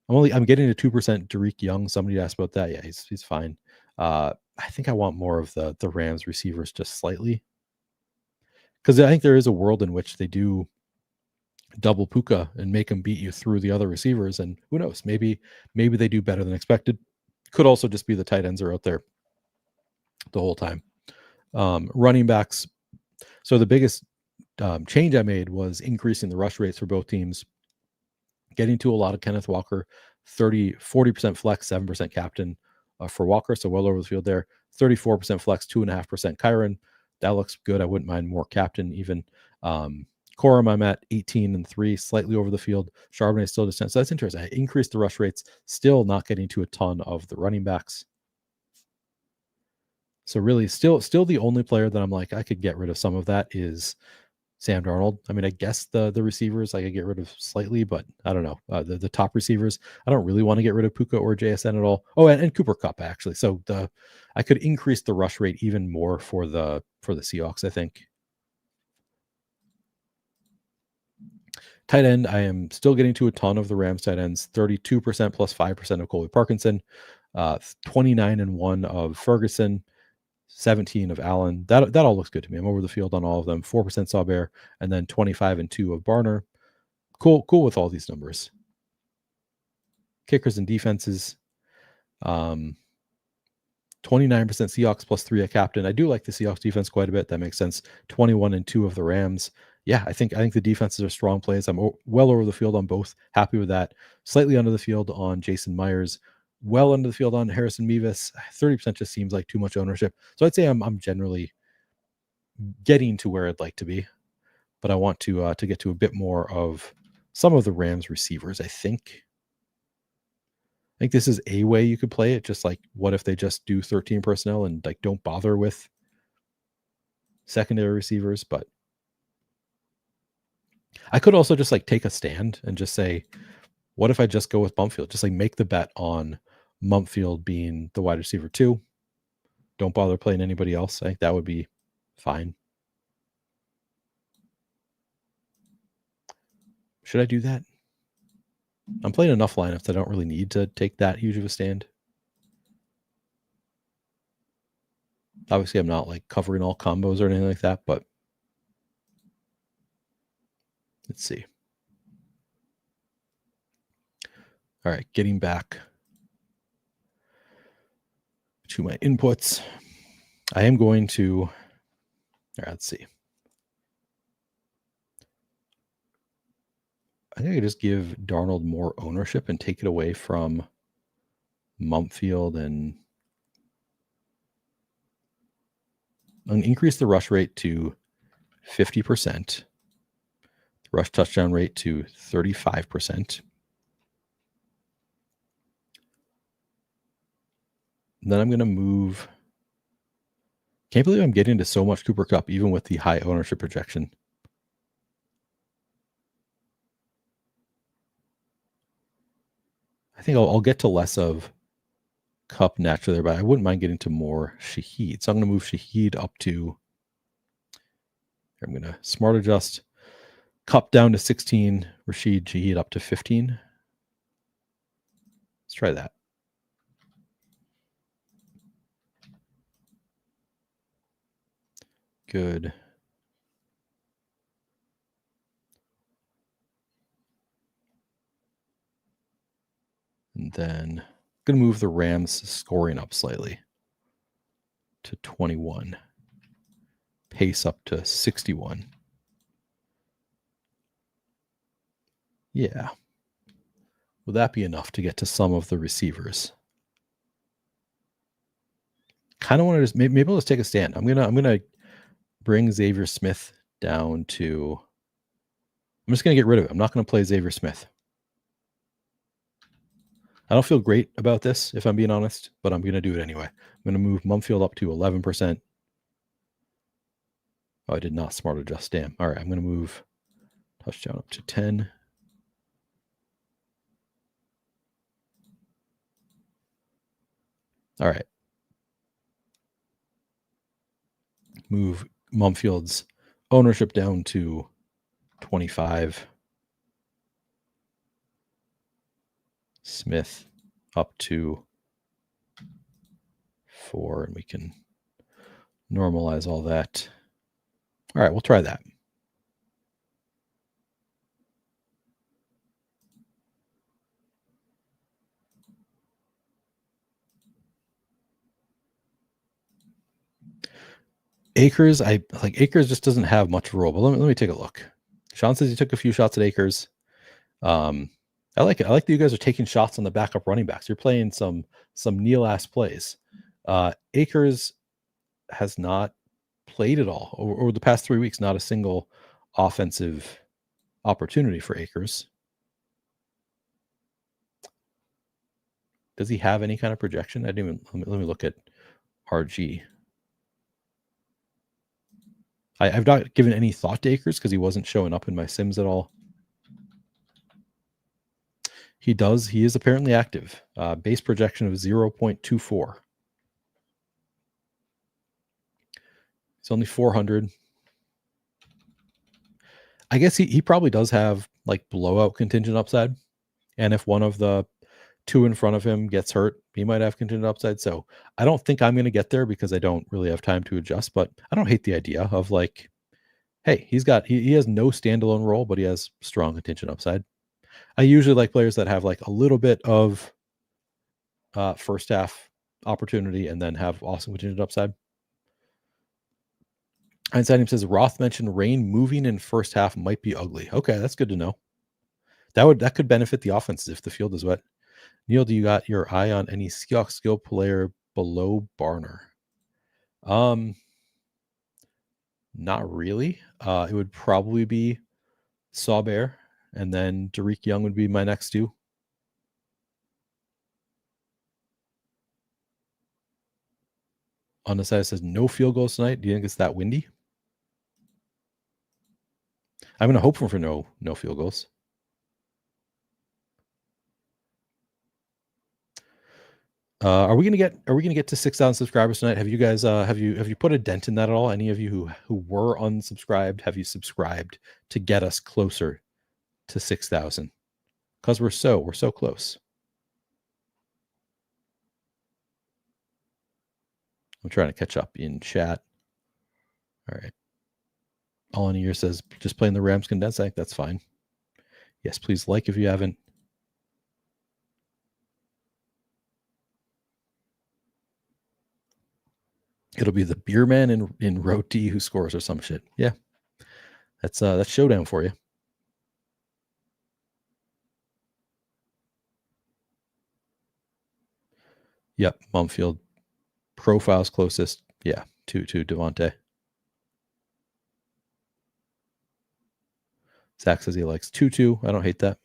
I'm getting to 2% Derek Young. Somebody asked about that. Yeah, he's fine. I think I want more of the Rams receivers just slightly. Because I think there is a world in which they do double Puka and make him beat you through the other receivers. And who knows? Maybe they do better than expected. Could also just be the tight ends are out there the whole time. Running backs. So the biggest change I made was increasing the rush rates for both teams. Getting to a lot of Kenneth Walker, 40% flex, 7% captain for Walker. So well over the field there. 34% flex, 2.5% Kyron. That looks good. I wouldn't mind more captain even. Corum, I'm at 18 and 3, slightly over the field. Charbonnet still just 10. So that's interesting. I increased the rush rates, still not getting to a ton of the running backs. So really, still the only player that I'm like, I could get rid of some of that is Sam Darnold. I mean, I guess the receivers I could get rid of slightly, but I don't know. The top receivers, I don't really want to get rid of Puka or JSN at all. Oh, and Cooper Kupp actually. So I could increase the rush rate even more for the Seahawks, I think. Tight end, I am still getting to a ton of the Rams tight ends, 32% plus 5% of Colby Parkinson, 29 and 1 of Ferguson, 17 of Allen. That all looks good to me. I'm over the field on all of them. 4% Saubert, and then 25 and 2 of Barner. Cool with all these numbers. Kickers and defenses. 29% Seahawks plus 3 at captain. I do like the Seahawks defense quite a bit. That makes sense. 21 and 2 of the Rams. Yeah, I think the defenses are strong plays. I'm well over the field on both. Happy with that. Slightly under the field on Jason Myers. Well under the field on Harrison Mevis. 30% just seems like too much ownership. So I'd say I'm generally getting to where I'd like to be, but I want to get to a bit more of some of the Rams receivers. I think this is a way you could play it. Just like, what if they just do 13 personnel and like don't bother with secondary receivers? But I could also just like take a stand and just say, what if I just go with Mumpfield? Just like make the bet on Mumpfield being the wide receiver 2. Don't bother playing anybody else. I think that would be fine. Should I do that? I'm playing enough lineups. I don't really need to take that huge of a stand. Obviously, I'm not like covering all combos or anything like that, but let's see. All right, getting back to my inputs. I am going to, all right, let's see. I think I just give Darnold more ownership and take it away from Mumpfield and increase the rush rate to 50%, the rush touchdown rate to 35%. And then I'm going to move. Can't believe I'm getting to so much Cooper Kupp, even with the high ownership projection. I think I'll get to less of Kupp naturally, but I wouldn't mind getting to more Shaheed. So I'm going to move Shaheed up to. I'm going to smart adjust Kupp down to 16, Shaheed up to 15. Let's try that. Good. And then I'm going to move the Rams scoring up slightly to 21. Pace up to 61. Yeah. Will that be enough to get to some of the receivers? Kind of want to just maybe let's take a stand. I'm gonna bring Xavier Smith down to. I'm just gonna get rid of it. I'm not gonna play Xavier Smith. I don't feel great about this, if I'm being honest, but I'm gonna do it anyway. I'm gonna move Mumfield up to 11%. Oh, I did not smart adjust. Damn. All right, I'm gonna move touchdown up to 10. All right. Move Mumfield's ownership down to 25. Smith up to 4, and we can normalize all that. All right, we'll try that. Akers, Akers just doesn't have much role, but let me take a look. Sean says he took a few shots at Akers. I like it. I like that you guys are taking shots on the backup running backs. You're playing some Neal-ass plays. Akers has not played at all over the past 3 weeks. Not a single offensive opportunity for Akers. Does he have any kind of projection? I didn't even. Let me look at RG. I've not given any thought to Akers because he wasn't showing up in my sims at all. He does. He is apparently active. Base projection of 0.24. It's only 400. I guess he probably does have like blowout contingent upside. And if one of the two in front of him gets hurt, he might have contingent upside. So I don't think I'm going to get there because I don't really have time to adjust. But I don't hate the idea of like, hey, he has no standalone role, but he has strong contingent upside. I usually like players that have like a little bit of first half opportunity and then have awesome contingent upside. Einstein says Roth mentioned rain moving in first half might be ugly. Okay, that's good to know. That could benefit the offenses if the field is wet. Neil, do you got your eye on any Seahawks skill player below Barner? Not really. It would probably be Sawbear, and then Derek Young would be my next two. On the side, it says no field goals tonight. Do you think it's that windy? I'm going to hope for no field goals. Are we gonna get to 6,000 subscribers tonight? Have you guys have you put a dent in that at all? Any of you who were unsubscribed, have you subscribed to get us closer to 6,000? Because we're so close. I'm trying to catch up in chat. All right. All in here says just playing the Rams condensed. I think that's fine. Yes, please like if you haven't. It'll be the beer man in row D who scores or some shit. Yeah. That's Showdown for you. Yep, Mumfield profiles closest. Yeah, to Devontae. Zach says he likes 2-2. I don't hate that.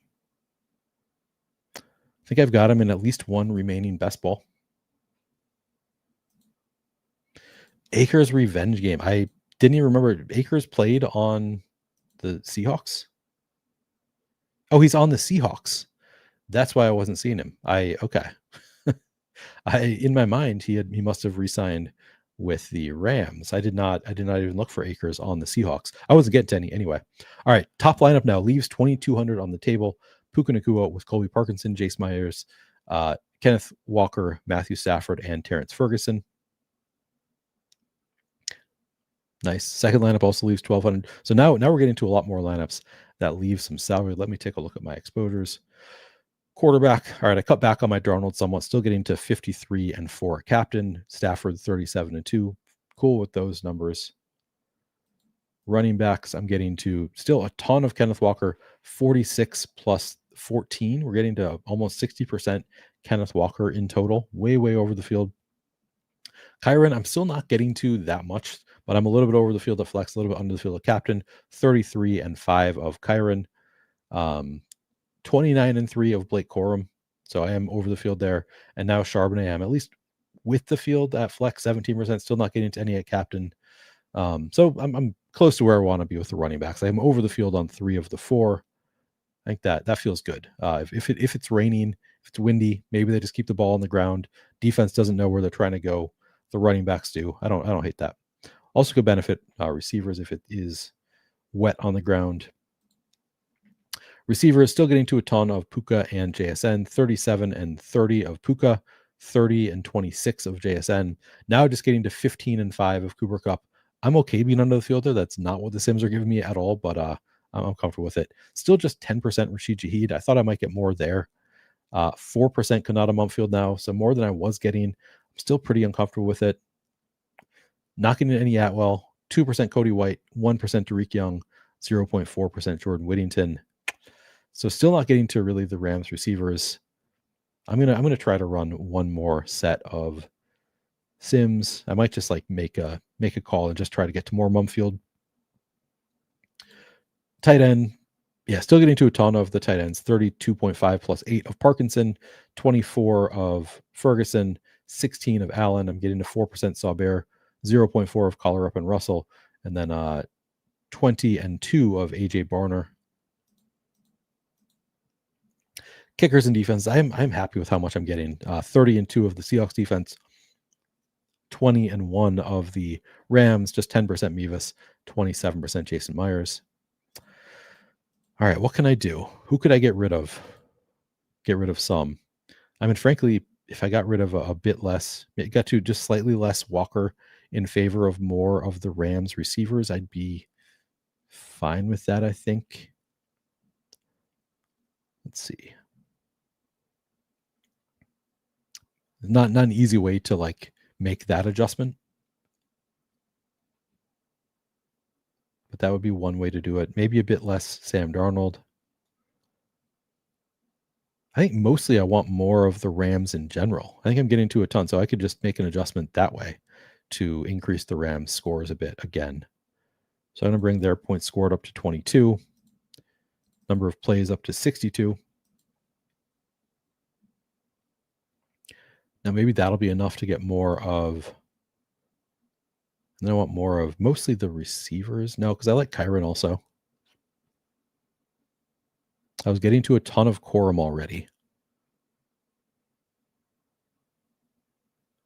I think I've got him in at least one remaining best ball. Akers revenge game. I didn't even remember Akers played on the Seahawks. Oh, he's on the Seahawks. That's why I wasn't seeing him. Okay. In my mind, he must have re-signed with the Rams. I did not even look for Akers on the Seahawks. I wasn't getting to any anyway. All right, top lineup now leaves 2,200 on the table. Puka Nacua with Colby Parkinson, Jace Myers, Kenneth Walker, Matthew Stafford, and Terrence Ferguson. Nice. Second lineup also leaves 1,200. So now we're getting to a lot more lineups that leave some salary. Let me take a look at my exposures. Quarterback. All right, I cut back on my Darnold somewhat, still getting to 53-4 captain. Stafford 37-2. Cool with those numbers. Running backs, I'm getting to still a ton of Kenneth Walker, 46 plus 14. We're getting to almost 60% Kenneth Walker in total, way over the field. Kyron, I'm still not getting to that much, but I'm a little bit over the field of flex, a little bit under the field of captain. 33-5 of Kyron. 29-3 of Blake Corum. So I am over the field there. And now Charbonnet, I'm at least with the field at flex, 17%, still not getting to any at captain. So I'm close to where I want to be with the running backs. I'm over the field on 3 of the 4. I think that feels good. If it's raining, if it's windy, maybe they just keep the ball on the ground. Defense doesn't know where they're trying to go. The running backs do. I don't hate that. Also could benefit receivers if it is wet on the ground. Receiver is still getting to a ton of Puka and JSN, 37-30 of Puka, 30-26 of JSN. Now just getting to 15-5 of Cooper Kupp. I'm okay being under the field there. That's not what the Sims are giving me at all, but I'm comfortable with it. Still just 10% Rashid Shaheed. I thought I might get more there. 4% Kanata Mumfield now, so more than I was getting. I'm still pretty uncomfortable with it. Not getting any Atwell, 2% Cody White, 1% Tariq Young, 0.4% Jordan Whittington. So still not getting to really the Rams receivers. I'm gonna try to run one more set of Sims. I might just like make a call and just try to get to more Mumfield. Tight end, yeah, still getting to a ton of the tight ends. 32.5 plus 8 of Parkinson, 24 of Ferguson, 16 of Allen. I'm getting to 4% Saubert, 0.4 of Collar and Russell, and then 20-2 of AJ Barner. Kickers and defense, I'm happy with how much I'm getting. 30-2 of the Seahawks defense, 20-1 of the Rams, just 10% Mevis, 27% Jason Myers. All right, what can I do? Who could I get rid of? Get rid of some. I mean, frankly, if I got rid of a bit less, it got to just slightly less Walker in favor of more of the Rams receivers, I'd be fine with that, I think. Let's see. Not an easy way to like make that adjustment, but that would be one way to do it. Maybe a bit less Sam Darnold. I think mostly I want more of the Rams in general. I think I'm getting to a ton, so I could just make an adjustment that way to increase the Rams scores a bit again. So I'm going to bring their points scored up to 22, number of plays up to 62. Now maybe that'll be enough to get more of, and then I want more of mostly the receivers. No, because I like Kyron also. I was getting to a ton of Corum already.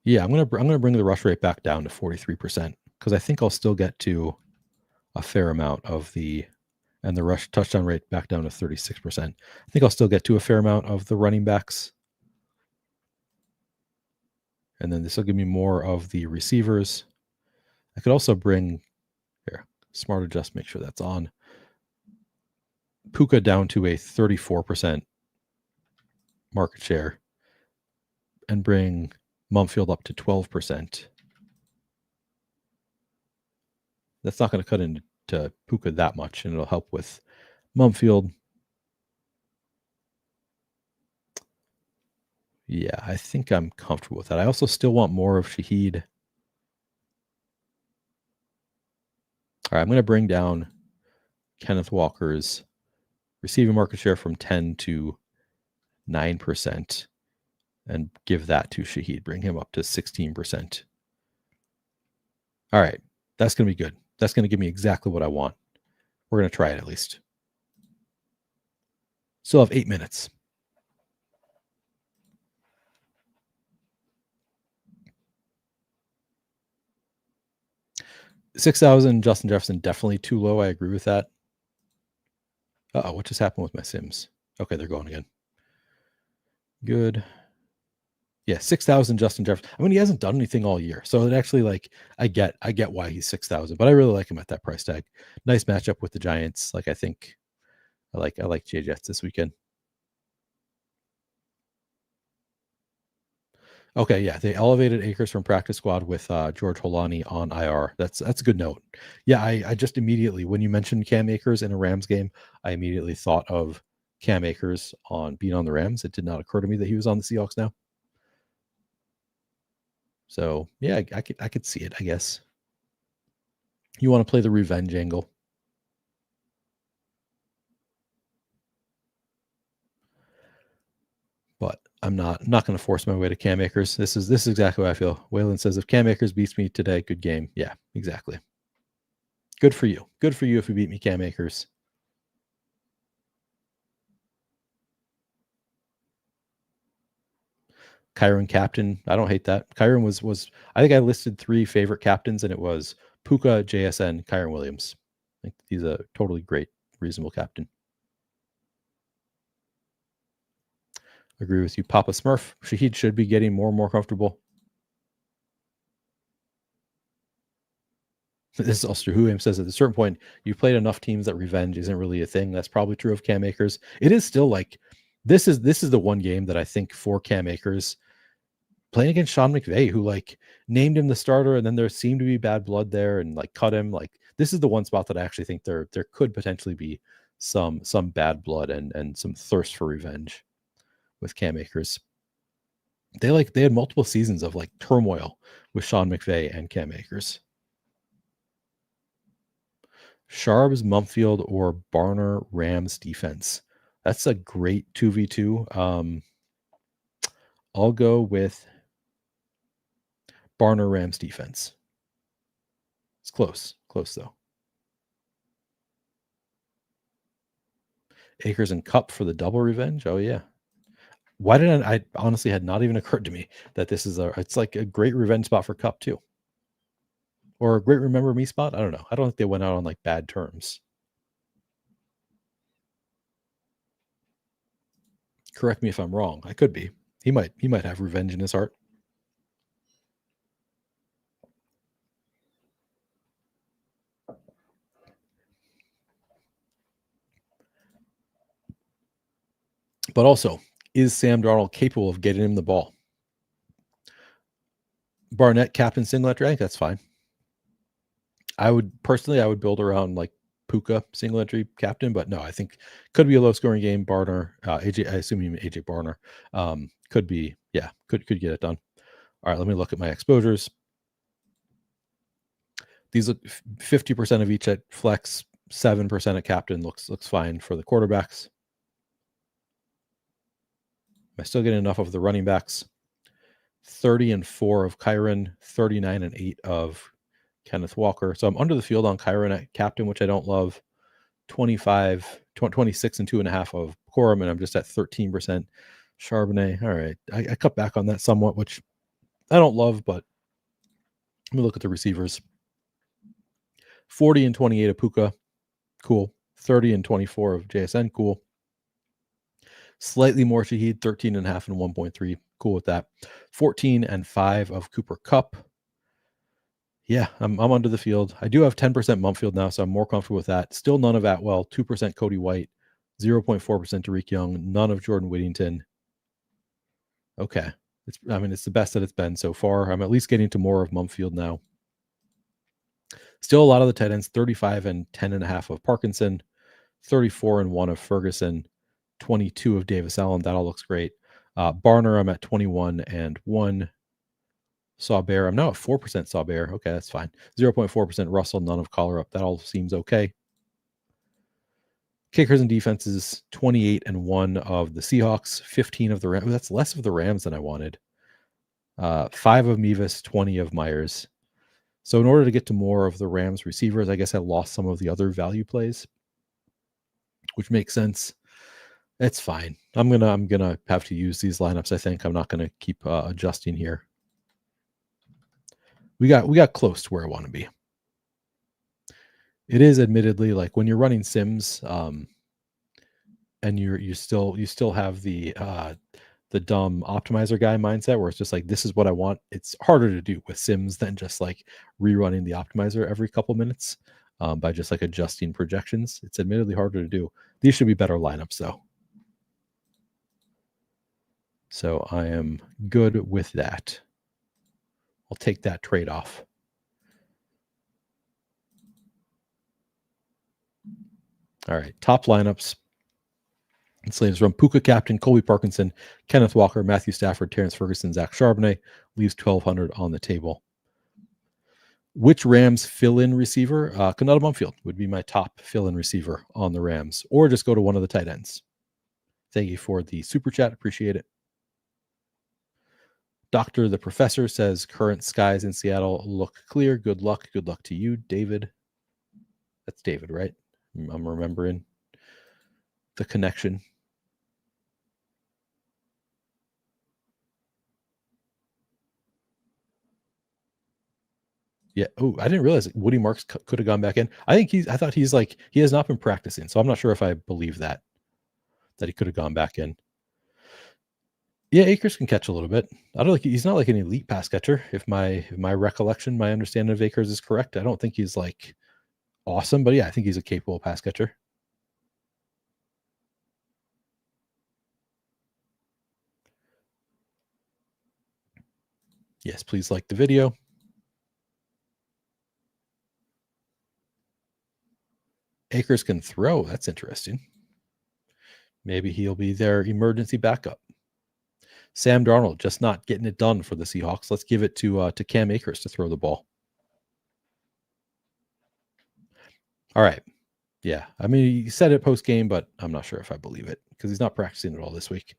Yeah, I'm gonna bring the rush rate back down to 43% because I think I'll still get to a fair amount of and the rush touchdown rate back down to 36%. I think I'll still get to a fair amount of the running backs. And then this will give me more of the receivers. I could also bring here, smart adjust, make sure that's on. Puka down to a 34% market share and bring Mumfield up to 12%. That's not going to cut into Puka that much, and it'll help with Mumfield. Yeah, I think I'm comfortable with that. I also still want more of Shaheed. All right, I'm going to bring down Kenneth Walker's receiving market share from 10 to 9% and give that to Shaheed. Bring him up to 16%. All right, that's going to be good. That's going to give me exactly what I want. We're going to try it at least. Still have 8 minutes. $6,000 Justin Jefferson, definitely too low. I agree with that. Uh-oh, what just happened with my Sims? Okay, they're going again. Good. Yeah, 6,000 Justin Jefferson. I mean, he hasn't done anything all year. So it actually, like, I get why he's 6,000, but I really like him at that price tag. Nice matchup with the Giants. Like, I think I like Jay Jets this weekend. Okay, yeah, they elevated Akers from practice squad with George Holani on IR. That's a good note. Yeah, I just immediately, when you mentioned Cam Akers in a Rams game, I immediately thought of Cam Akers on being on the Rams. It did not occur to me that he was on the Seahawks now. So yeah, I could see it, I guess. You want to play the revenge angle. But I'm not going to force my way to Cam Akers. This is exactly what I feel. Waylon says, if Cam Akers beats me today, good game. Yeah, exactly. Good for you. Good for you if you beat me, Cam Akers. Kyron captain. I don't hate that. Kyron was I think I listed 3 favorite captains, and it was Puka, JSN, Kyron Williams. I think he's a totally great, reasonable captain. Agree with you. Papa Smurf. Shaheed should be getting more and more comfortable. This is also who says at a certain point, you've played enough teams that revenge isn't really a thing. That's probably true of Cam Akers. It is still like this is the one game that I think for Cam Akers playing against Sean McVay, who like named him the starter, and then there seemed to be bad blood there and like cut him. Like this is the one spot that I actually think there could potentially be some bad blood and some thirst for revenge with Cam Akers. They had multiple seasons of like turmoil with Sean McVay and Cam Akers. Sharps, Mumfield, or Barner Rams defense. That's a great 2v2. I'll go with Barner Rams defense. It's close though. Akers and Cup for the double revenge. Oh yeah. Why didn't I honestly had not even occurred to me that this is it's like a great revenge spot for Cup too. Or a great remember me spot. I don't know. I don't think they went out on like bad terms. Correct me if I'm wrong. I could be. He might have revenge in his heart. But also, is Sam Darnold capable of getting him the ball? Barnett, captain, single-entry, I think that's fine. I would build around like Puka, single-entry captain, but no, I think could be a low-scoring game. Barner, AJ, I assume you mean AJ Barner, could be, yeah, could get it done. All right, let me look at my exposures. These look 50% of each at flex, 7% at captain. Looks fine for the quarterbacks. Am I still getting enough of the running backs? 30 and 4 of Kyron, 39 and 8 of Kenneth Walker. So I'm under the field on Kyron at captain, which I don't love. 26 and 2.5 of Corum, and I'm just at 13% Charbonnet. All right. I cut back on that somewhat, which I don't love, but let me look at the receivers. 40 and 28 of Puka. Cool. 30 and 24 of JSN. Cool. Slightly more Shaheed, 13.5 and 1.3. Cool with that. 14 and 5 of Cooper Kupp. Yeah, I'm under the field. I do have 10% Mumfield now, so I'm more comfortable with that. Still none of Atwell, 2% Cody White, 0.4% Tariq Young, none of Jordan Whittington. Okay. It's the best that it's been so far. I'm at least getting to more of Mumfield now. Still a lot of the tight ends, 35 and 10.5 of Parkinson, 34 and 1 of Ferguson, 22 of Davis Allen. That all looks great. Barner, I'm at 21 and 1. Saw Bear. I'm now at 4% Saw Bear. Okay, that's fine. 0.4% Russell, none of Collar up. That all seems okay. Kickers and defenses, 28-1 of the Seahawks, 15 of the Rams. That's less of the Rams than I wanted. 5 of Mevis, 20 of Myers. So in order to get to more of the Rams receivers, I guess I lost some of the other value plays, which makes sense. It's fine. I'm gonna have to use these lineups. I think I'm not gonna keep adjusting here. We got close to where I want to be. It is admittedly like when you're running sims, and you still have the dumb optimizer guy mindset where it's just like, this is what I want. It's harder to do with sims than just like rerunning the optimizer every couple minutes by just like adjusting projections. It's admittedly harder to do. These should be better lineups though. So I am good with that. I'll take that trade-off. All right, top lineups. Slate is from Puka Captain, Colby Parkinson, Kenneth Walker, Matthew Stafford, Terrence Ferguson, Zach Charbonnet. Leaves 1,200 on the table. Which Rams fill-in receiver? Canada Mumfield would be my top fill-in receiver on the Rams, or just go to one of the tight ends. Thank you for the super chat. Appreciate it. Doctor the Professor says current skies in Seattle look clear. Good luck. Good luck to you, David. That's David, right? I'm remembering the connection. Yeah. Oh, I didn't realize Woody Marks could have gone back in. I thought he's like, he has not been practicing. So I'm not sure if I believe that he could have gone back in. Yeah, Akers can catch a little bit. I don't think he's not like an elite pass catcher. If my recollection, my understanding of Akers is correct, I don't think he's like awesome, but yeah, I think he's a capable pass catcher. Yes, please like the video. Akers can throw. That's interesting. Maybe he'll be their emergency backup. Sam Darnold just not getting it done for the Seahawks. Let's give it to Cam Akers to throw the ball. All right. Yeah. I mean, he said it post game, but I'm not sure if I believe it because he's not practicing at all this week.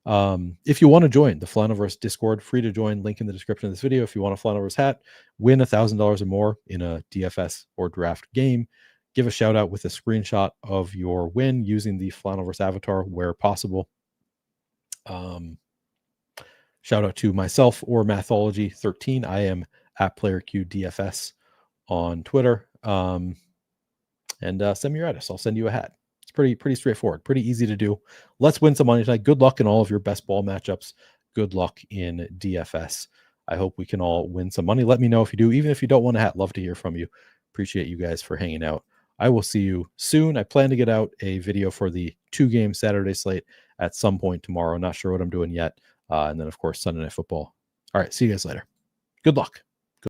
If you want to join the Flaniverse Discord, free to join. Link in the description of this video. If you want a Flaniverse hat, win $1,000 or more in a DFS or draft game. Give a shout out with a screenshot of your win using the Flaniverse avatar where possible. Shout out to myself or Mathology13. I am at PlayerQDFS on Twitter. And send me your address. I'll send you a hat. It's pretty straightforward, pretty easy to do. Let's win some money tonight. Good luck in all of your best ball matchups. Good luck in DFS. I hope we can all win some money. Let me know if you do. Even if you don't want a hat, love to hear from you. Appreciate you guys for hanging out. I will see you soon. I plan to get out a video for the 2-game Saturday slate at some point tomorrow. Not sure what I'm doing yet. And then, of course, Sunday Night Football. All right. See you guys later. Good luck.